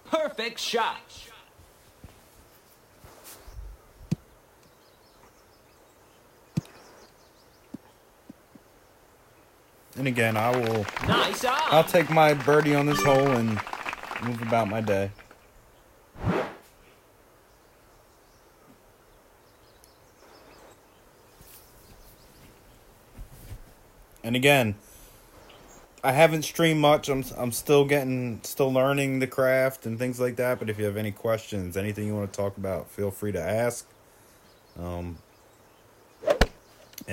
Perfect shot. And again, Nice on. I'll take my birdie on this hole and move about my day. And again, I haven't streamed much. I'm still learning the craft and things like that. But if you have any questions, anything you want to talk about, feel free to ask. And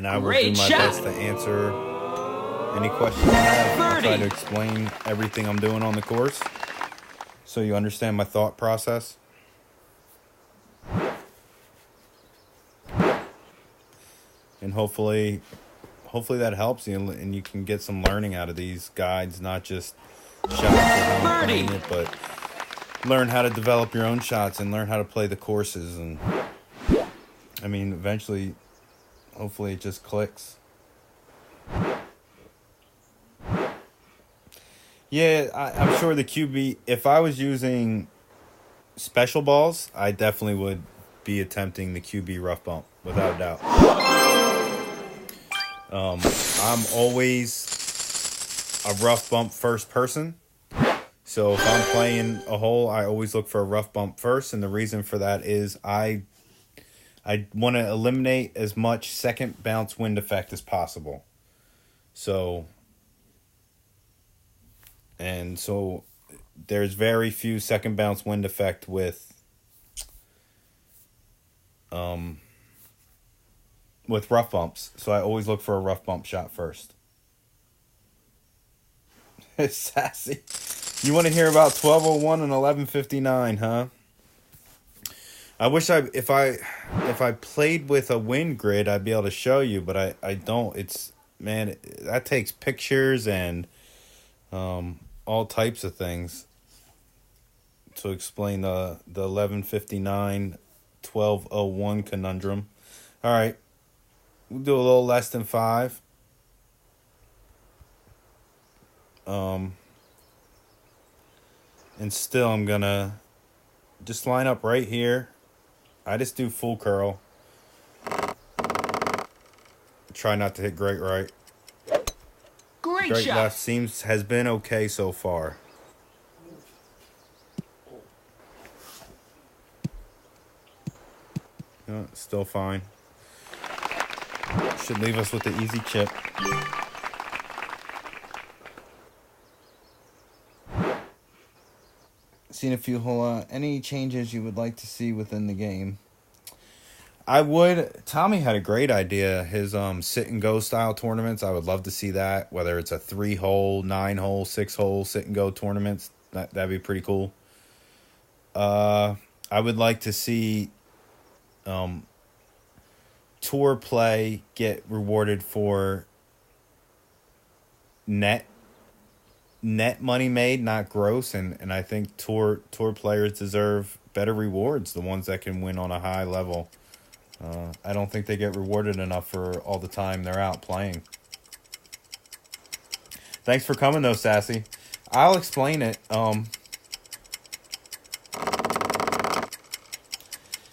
I will do my best to answer Any questions you have, I'll try to Birdie. explain everything I'm doing on the course so you understand my thought process. And hopefully that helps you and you can get some learning out of these guides, not just shots or how I'm playing it, but learn how to develop your own shots and learn how to play the courses. And I mean, eventually, hopefully it just clicks. Yeah, I'm sure the QB, if I was using special balls, I definitely would be attempting the QB rough bump, without a doubt. I'm always a rough bump first person. So if I'm playing a hole, I always look for a rough bump first. And the reason for that is I want to eliminate as much second bounce wind effect as possible. So there's very few second bounce wind effect with rough bumps. So I always look for a rough bump shot first. Sassy. You want to hear about 1201 and 1159, huh? I wish if I played with a wind grid, I'd be able to show you, but I don't. It's, man, that takes pictures and all types of things to explain the 1159 1201 conundrum. All right. We'll do a little less than 5. And still I'm gonna just line up right here. I just do full curl. Try not to hit great right. Great Great shot. left has been okay so far. Still fine. Should leave us with the easy chip. Seen a few any changes you would like to see within the game? Tommy had a great idea. His sit and go style tournaments. I would love to see that. Whether it's a 3-hole, 9-hole, 6-hole sit and go tournaments, that'd be pretty cool. I would like to see tour play get rewarded for net money made, not gross, and I think tour players deserve better rewards, the ones that can win on a high level. I don't think they get rewarded enough for all the time they're out playing. Thanks for coming though, Sassy. I'll explain it.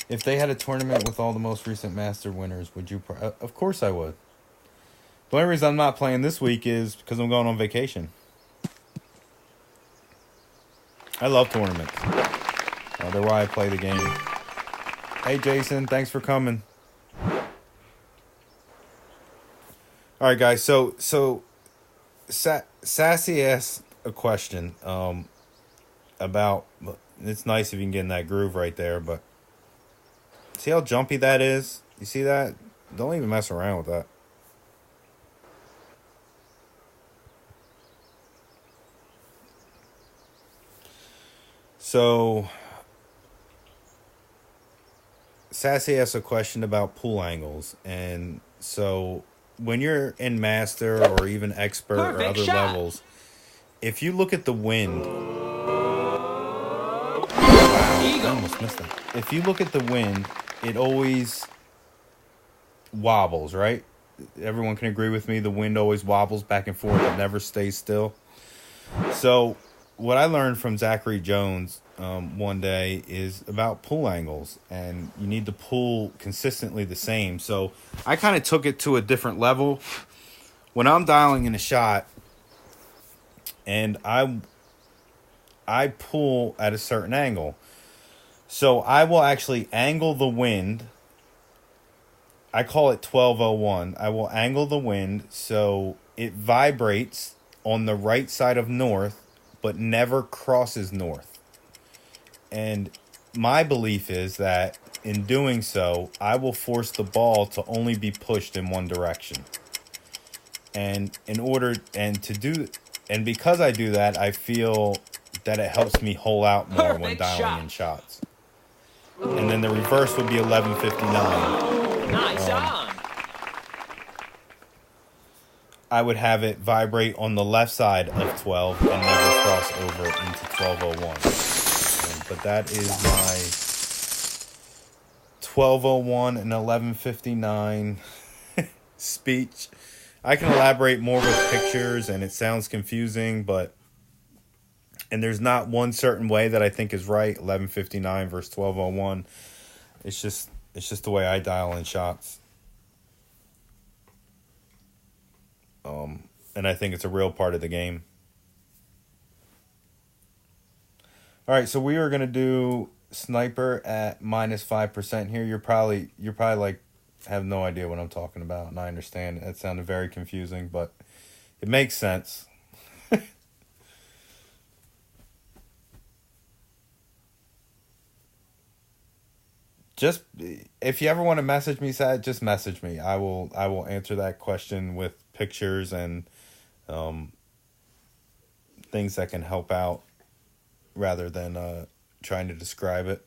If they had a tournament with all the most recent Master winners, would you? Of course I would. The only reason I'm not playing this week is because I'm going on vacation. I love tournaments. They're why I play the game. Hey, Jason, thanks for coming. All right, guys. So Sassy asked a question about. It's nice if you can get in that groove right there, but see how jumpy that is? You see that? Don't even mess around with that. So, Sassy asked a question about pool angles. And so, when you're in Master or even Expert or other levels, if you look at the wind... Wow, I almost missed that. If you look at the wind, it always wobbles, right? Everyone can agree with me. The wind always wobbles back and forth. It never stays still. So... what I learned from Zachary Jones one day is about pool angles, and you need to pull consistently the same. So I kind of took it to a different level. When I'm dialing in a shot and I pull at a certain angle, so I will actually angle the wind. I call it 1201. I will angle the wind so it vibrates on the right side of north, but never crosses north. And my belief is that in doing so, I will force the ball to only be pushed in one direction. And because I do that, I feel that it helps me hole out more when dialing in shots. And then the reverse would be 1159. Nice on. I would have it vibrate on the left side of 12 and never cross over into 1201. But that is my 1201 and 1159 speech. I can elaborate more with pictures, and it sounds confusing, and there's not one certain way that I think is right. 1159 versus 1201. It's just the way I dial in shots. And I think it's a real part of the game. All right, so we are gonna do sniper at -5% here. You're probably like have no idea what I'm talking about, and I understand that sounded very confusing, but it makes sense. Just if you ever want to message me, just message me. I will answer that question with pictures and things that can help out rather than trying to describe it.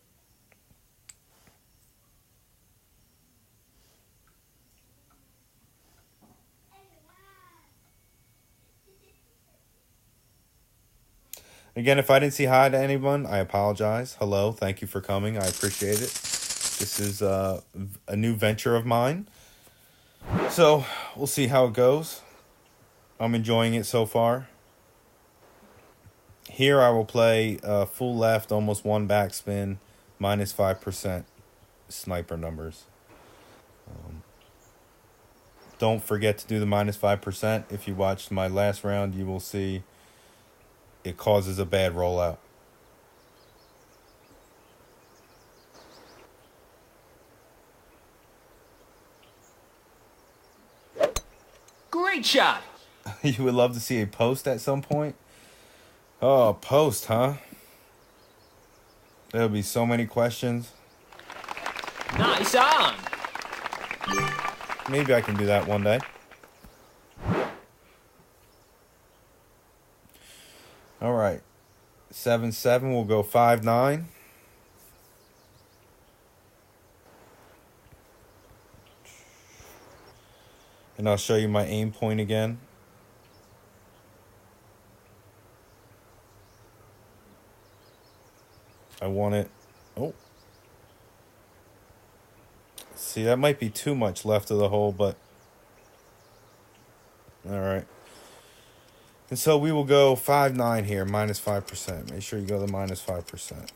Again, if I didn't say hi to anyone, I apologize. Hello, thank you for coming. I appreciate it. This is a new venture of mine. So, we'll see how it goes. I'm enjoying it so far. Here I will play full left, almost one backspin, -5% sniper numbers. Don't forget to do the -5%. If you watched my last round, you will see it causes a bad rollout. Great shot. You would love to see a post at some point? Oh, a post, huh? There'll be so many questions. Nice on. Maybe I can do that one day. All right. 7-7 will go 5-9. And I'll show you my aim point again. I want it. Oh. See, that might be too much left of the hole, but all right. And so we will go 5-9 here, -5%. Make sure you go the -5%.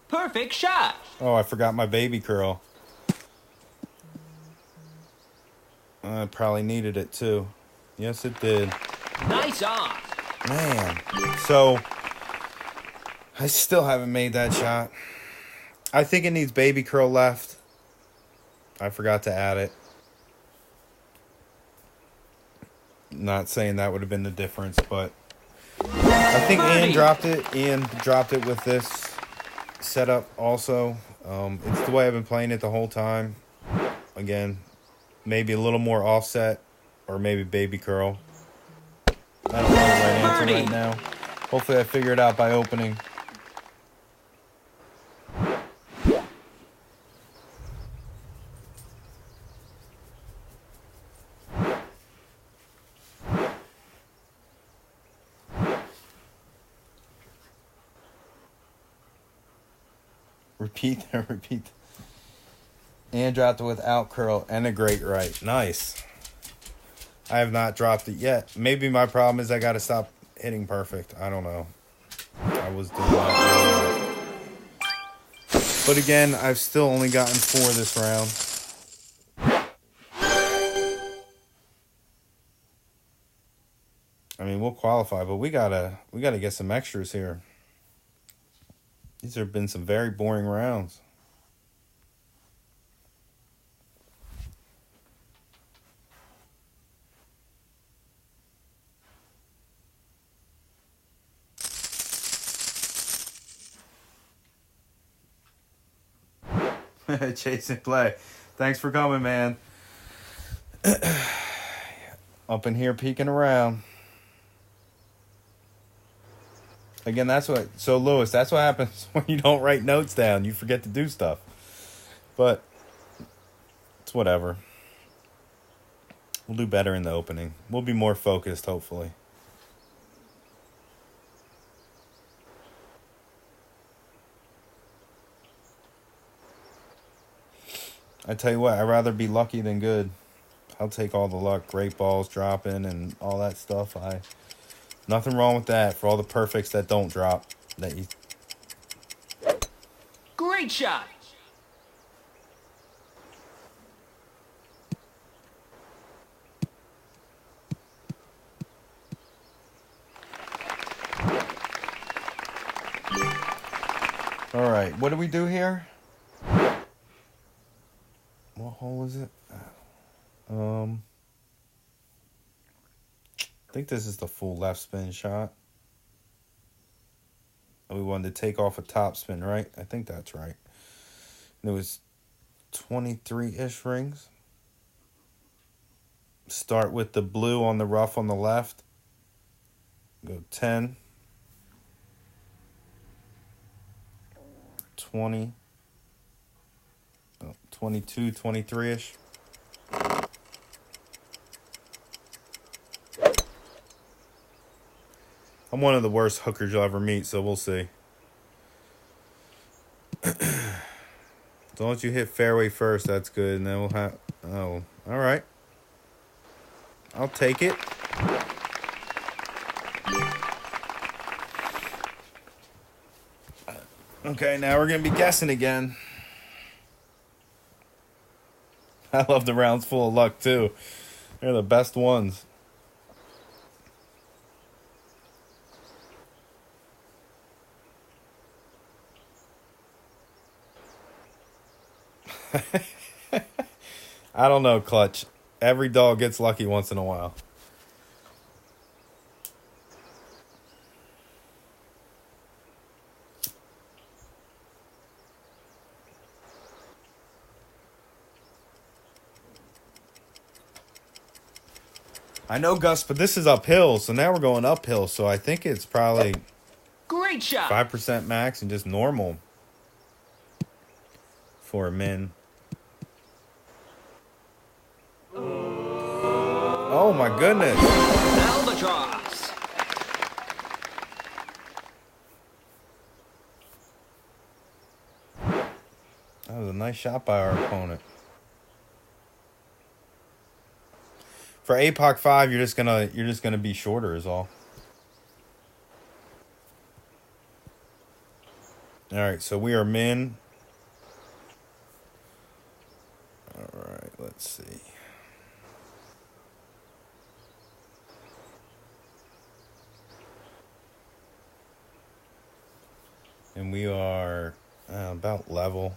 Perfect shot. Oh, I forgot my baby curl. I probably needed it too. Yes, it did. Nice on. Man. So, I still haven't made that shot. I think it needs baby curl left. I forgot to add it. Not saying that would have been the difference, but I think Ian dropped it. Ian dropped it with this setup also. It's the way I've been playing it the whole time. Again, maybe a little more offset or maybe baby curl. I don't know the right answer right now. Hopefully I figure it out by opening. Repeat. And dropped it without curl and a great right. Nice. I have not dropped it yet. Maybe my problem is I got to stop hitting perfect. I don't know. I was doing that earlier. But again, I've still only gotten 4 this round. I mean, we'll qualify, but we gotta get some extras here. These have been some very boring rounds. Chasing play. Thanks for coming, man. Up in here peeking around. Again, that's what... So, Lewis, that's what happens when you don't write notes down. You forget to do stuff. But it's whatever. We'll do better in the opening. We'll be more focused, hopefully. I tell you what, I'd rather be lucky than good. I'll take all the luck, great balls dropping and all that stuff. Nothing wrong with that for all the perfects that don't drop. Great shot. All right, what do we do here? What hole is it? I think this is the full left spin shot. We wanted to take off a top spin, right? I think that's right. And it was 23-ish rings. Start with the blue on the rough on the left. Go 10. 20. 22, 23-ish. I'm one of the worst hookers you'll ever meet, so we'll see. As long as you hit fairway first, that's good. And then we'll have... Oh, all right. I'll take it. Okay, now we're going to be guessing again. I love the rounds full of luck, too. They're the best ones. I don't know, Clutch. Every dog gets lucky once in a while. I know, Gus, but this is uphill, so now we're going uphill, so I think it's probably Great shot. 5% max and just normal for a min. Oh my goodness. Albatross. That was a nice shot by our opponent. For APOC 5, you're just gonna be shorter is all. Alright, so we are min. Alright, let's see. And we are about level.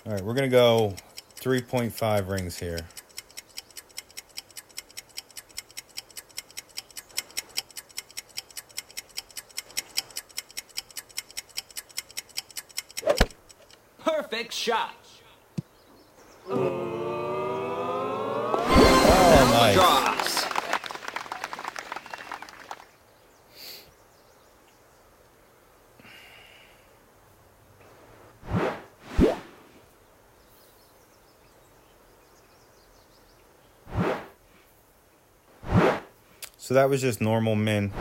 All right, we're going to go 3.5 rings here. Perfect shot. Oh, nice. Albatross. So that was just normal min.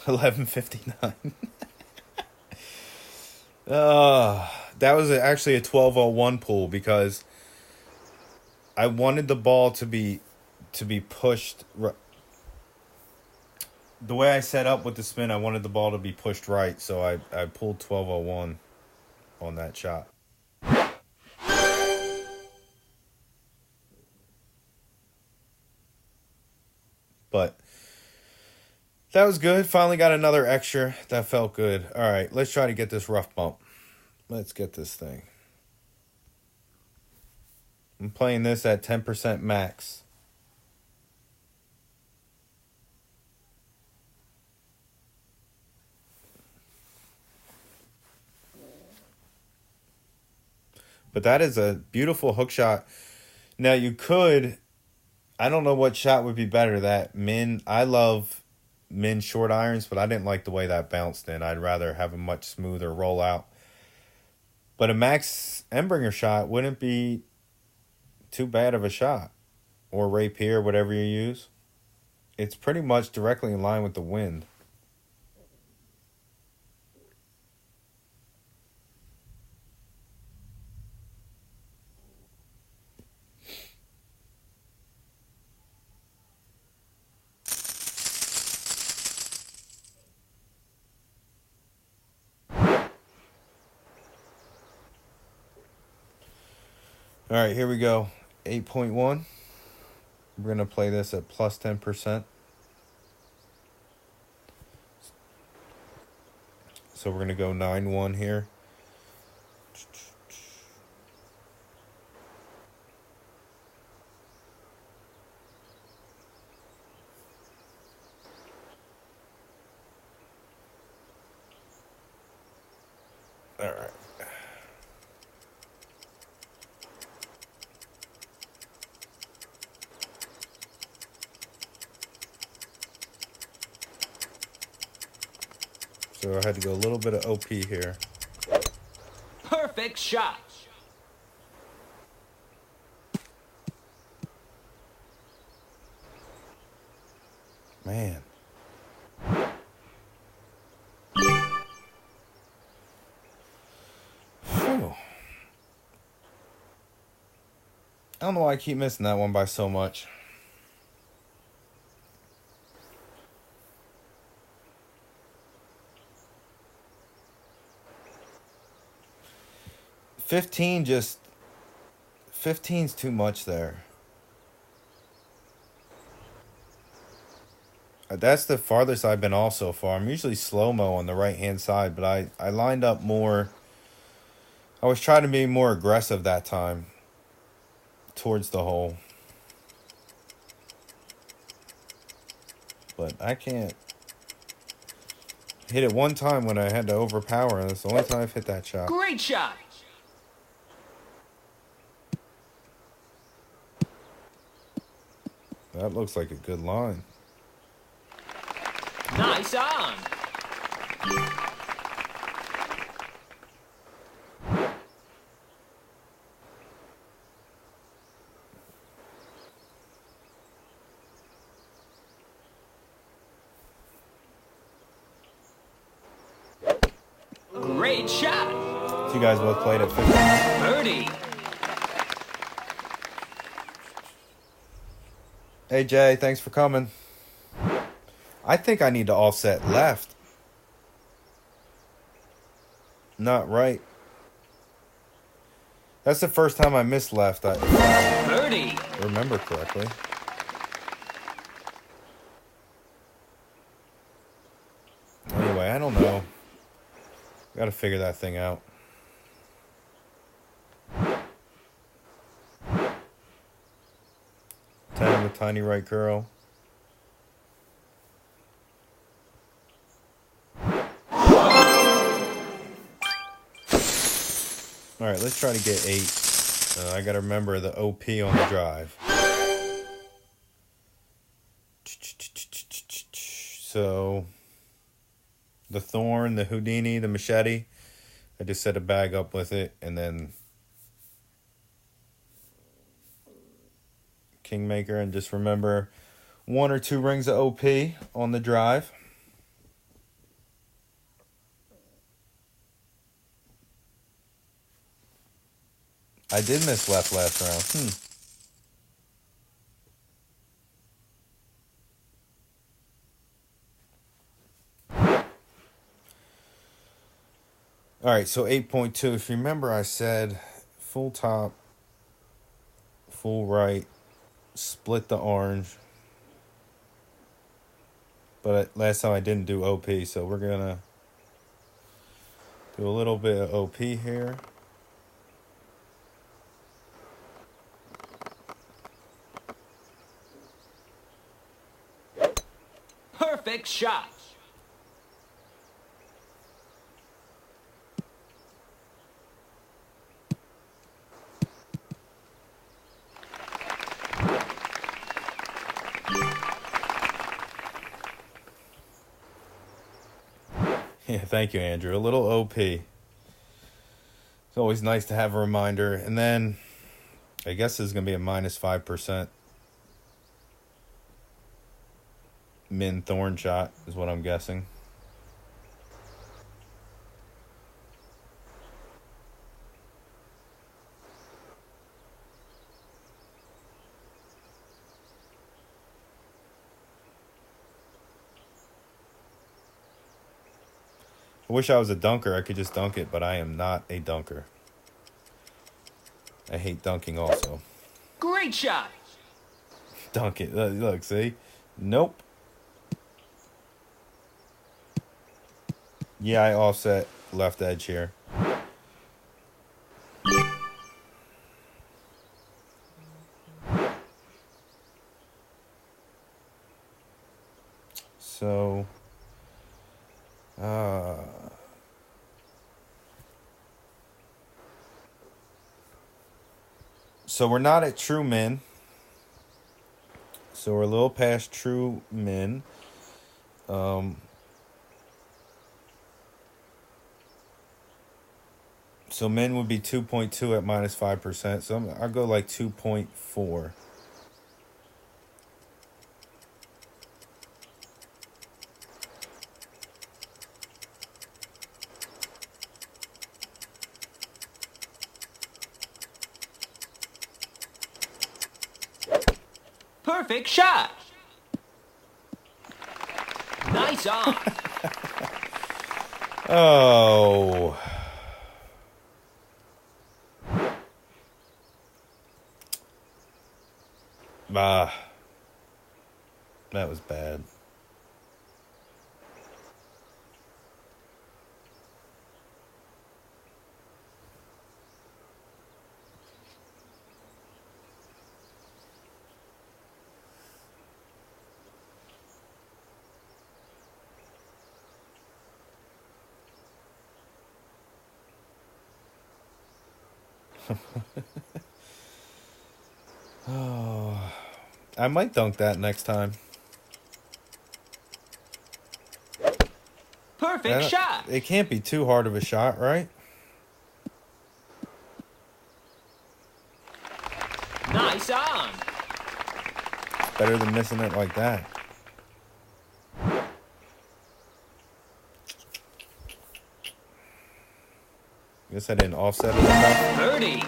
$11.59. That was actually a 12:01 pool because I wanted the ball to be pushed. The way I set up with the spin, I wanted the ball to be pushed right, so I pulled 12:01 on that shot. But That was good. Finally got another extra. That felt good. All right, let's try to get this rough bump. Let's get this thing. I'm playing this at 10% max. But that is a beautiful hook shot. Now you could, I don't know what shot would be better. That Min, I love Min short irons, but I didn't like the way that bounced in. I'd rather have a much smoother rollout. But a Max Embringer shot wouldn't be too bad of a shot. Or rapier, whatever you use. It's pretty much directly in line with the wind. All right, here we go. 8.1. We're going to play this at plus 10%. So we're going to go 9-1 here. All right. So I had to go a little bit of OP here. Perfect shot. Man. Phew. I don't know why I keep missing that one by so much. Fifteen's too much there. That's the farthest I've been all so far. I'm usually slow-mo on the right-hand side, but I lined up more. I was trying to be more aggressive that time towards the hole. But I can't hit it one time when I had to overpower, and that's the only time I've hit that shot. Great shot. That looks like a good line. Nice on. Great shot. So you guys both played at 15. Birdie. Hey Jay, thanks for coming. I think I need to offset left. Not right. That's the first time I missed left. If I Birdie. remember correctly. Anyway, I don't know. Got to figure that thing out. Ten with tiny right curl. All right, let's try to get 8. I got to remember the OP on the drive. So, the thorn, the Houdini, the machete. I just set a bag up with it, and then Kingmaker, and just remember 1 or 2 rings of OP on the drive. I did miss left last round. All right, so 8.2. If you remember, I said full top, full right, split the orange. But last time I didn't do OP, so we're gonna do a little bit of OP here. Perfect shot. Yeah, thank you, Andrew. A little OP. It's always nice to have a reminder. And then I guess this is going to be a minus 5% min thorn shot is what I'm guessing. I wish I was a dunker. I could just dunk it, but I am not a dunker. I hate dunking also. Great shot. Dunk it. Look, see? Nope. Yeah, I offset left edge here. So, so we're not at true min. So we're a little past true min. So min would be 2.2 at minus 5%. So I'll go like 2.4. Perfect shot. Nice on. Oh. Ah. That was bad. Oh. I might dunk that next time. Perfect shot. It can't be too hard of a shot, right? Nice on. Better than missing it like that. Guess I didn't offset it enough. Birdie.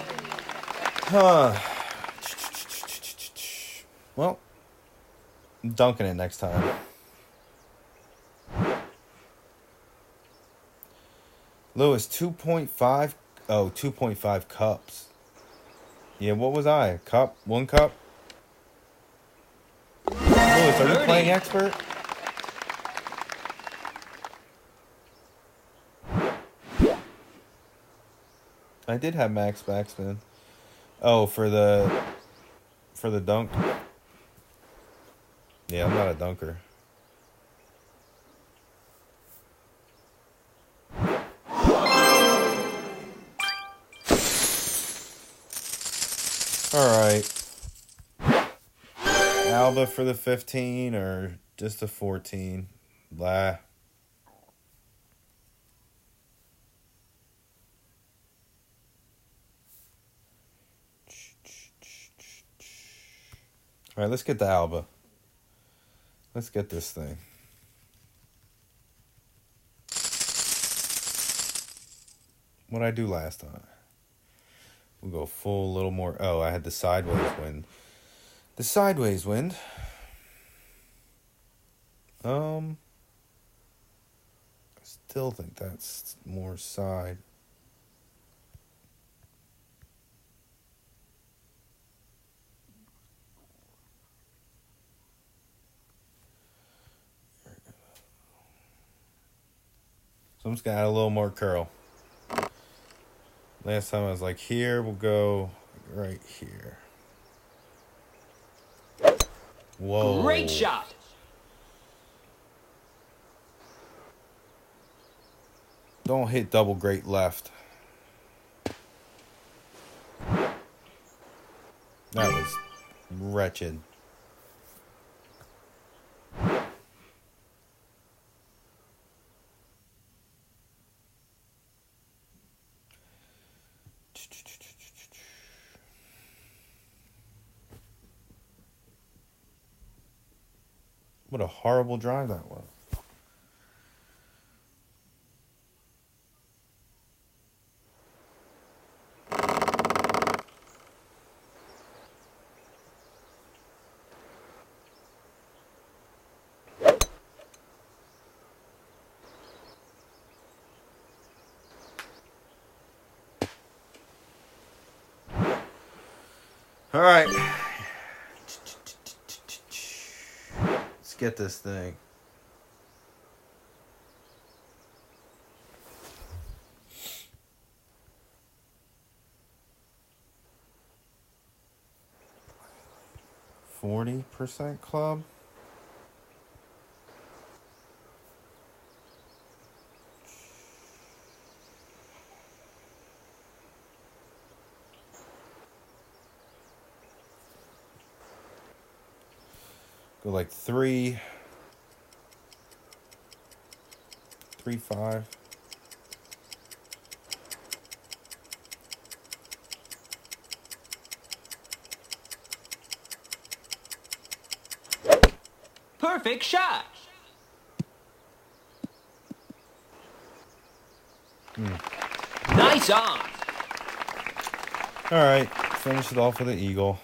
Huh. Well, I'm dunking it next time. Lewis, 2.5. Oh, 2.5 cups. Yeah, what was I? Cup? 1 cup? Lewis, are you playing expert? I did have max backspin. Oh, for the dunk. Yeah, I'm not a dunker. All right. Alba for the 15 or just a 14? Blah. All right, let's get the Alba. Let's get this thing. What'd I do last time? We'll go full a little more. Oh, I had the sideways wind. The sideways wind. I still think that's more side. There we So I'm just going to add a little more curl. Last time I was like here, we'll go right here. Whoa. Great shot. Don't hit double great left. That was wretched. What a horrible drive that was. All right. Let's get this thing. %, club. Go like 3, 3, 5. Perfect shot. Nice on. All right, finish it off with an eagle.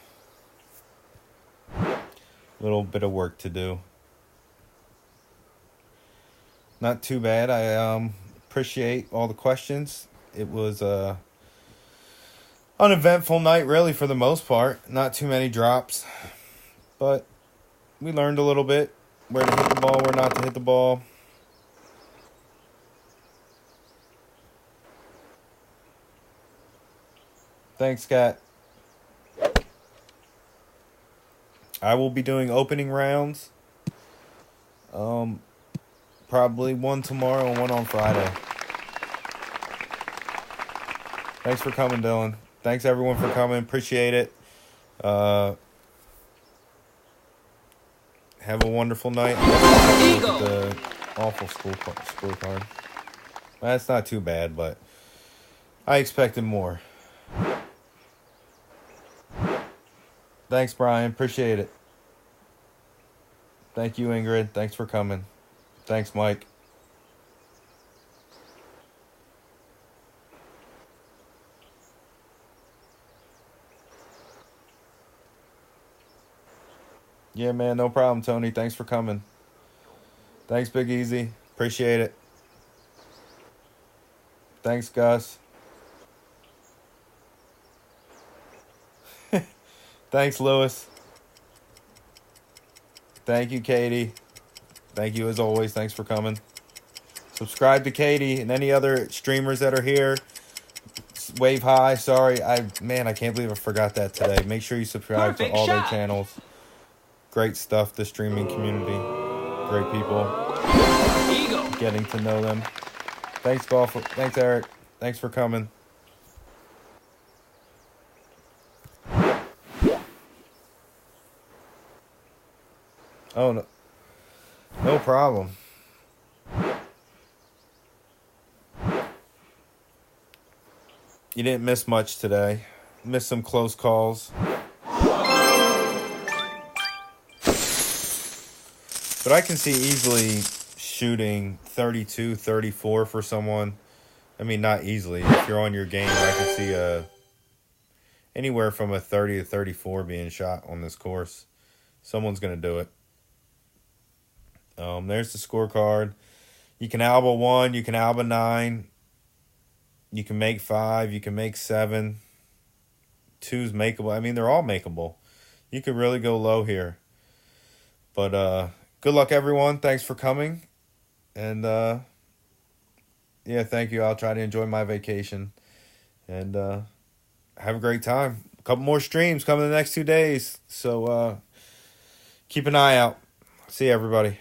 Little bit of work to do. Not too bad. I appreciate all the questions. It was a uneventful night, really, for the most part. Not too many drops, but we learned a little bit where to hit the ball, where not to hit the ball. Thanks, Kat. I will be doing opening rounds. Probably one tomorrow and one on Friday. Thanks for coming, Dylan. Thanks, everyone, for coming. Appreciate it. Have a wonderful night. Look at the awful scorecard. That's not too bad, but I expected more. Thanks, Brian. Appreciate it. Thank you, Ingrid. Thanks for coming. Thanks, Mike. Yeah, man, no problem, Tony. Thanks for coming. Thanks, Big Easy. Appreciate it. Thanks, Gus. Thanks, Lewis. Thank you, Katie. Thank you, as always. Thanks for coming. Subscribe to Katie and any other streamers that are here. Wave High. Sorry, I can't believe I forgot that today. Make sure you subscribe to all their channels. Great stuff, the streaming community. Great people. Getting to know them. Thanks, Golf. Thanks, Eric. Thanks for coming. Oh, no. No problem. You didn't miss much today. Missed some close calls. But I can see easily shooting 32, 34 for someone. I mean, not easily. If you're on your game, I can see anywhere from a 30 to 34 being shot on this course. Someone's going to do it. There's the scorecard. You can alba 1, you can alba 9. You can make 5, you can make 7. 2's makeable. I mean, they're all makeable. You could really go low here. But good luck, everyone. Thanks for coming. And Yeah, thank you. I'll try to enjoy my vacation and have a great time. A couple more streams coming the next 2 days. So keep an eye out. See you, everybody.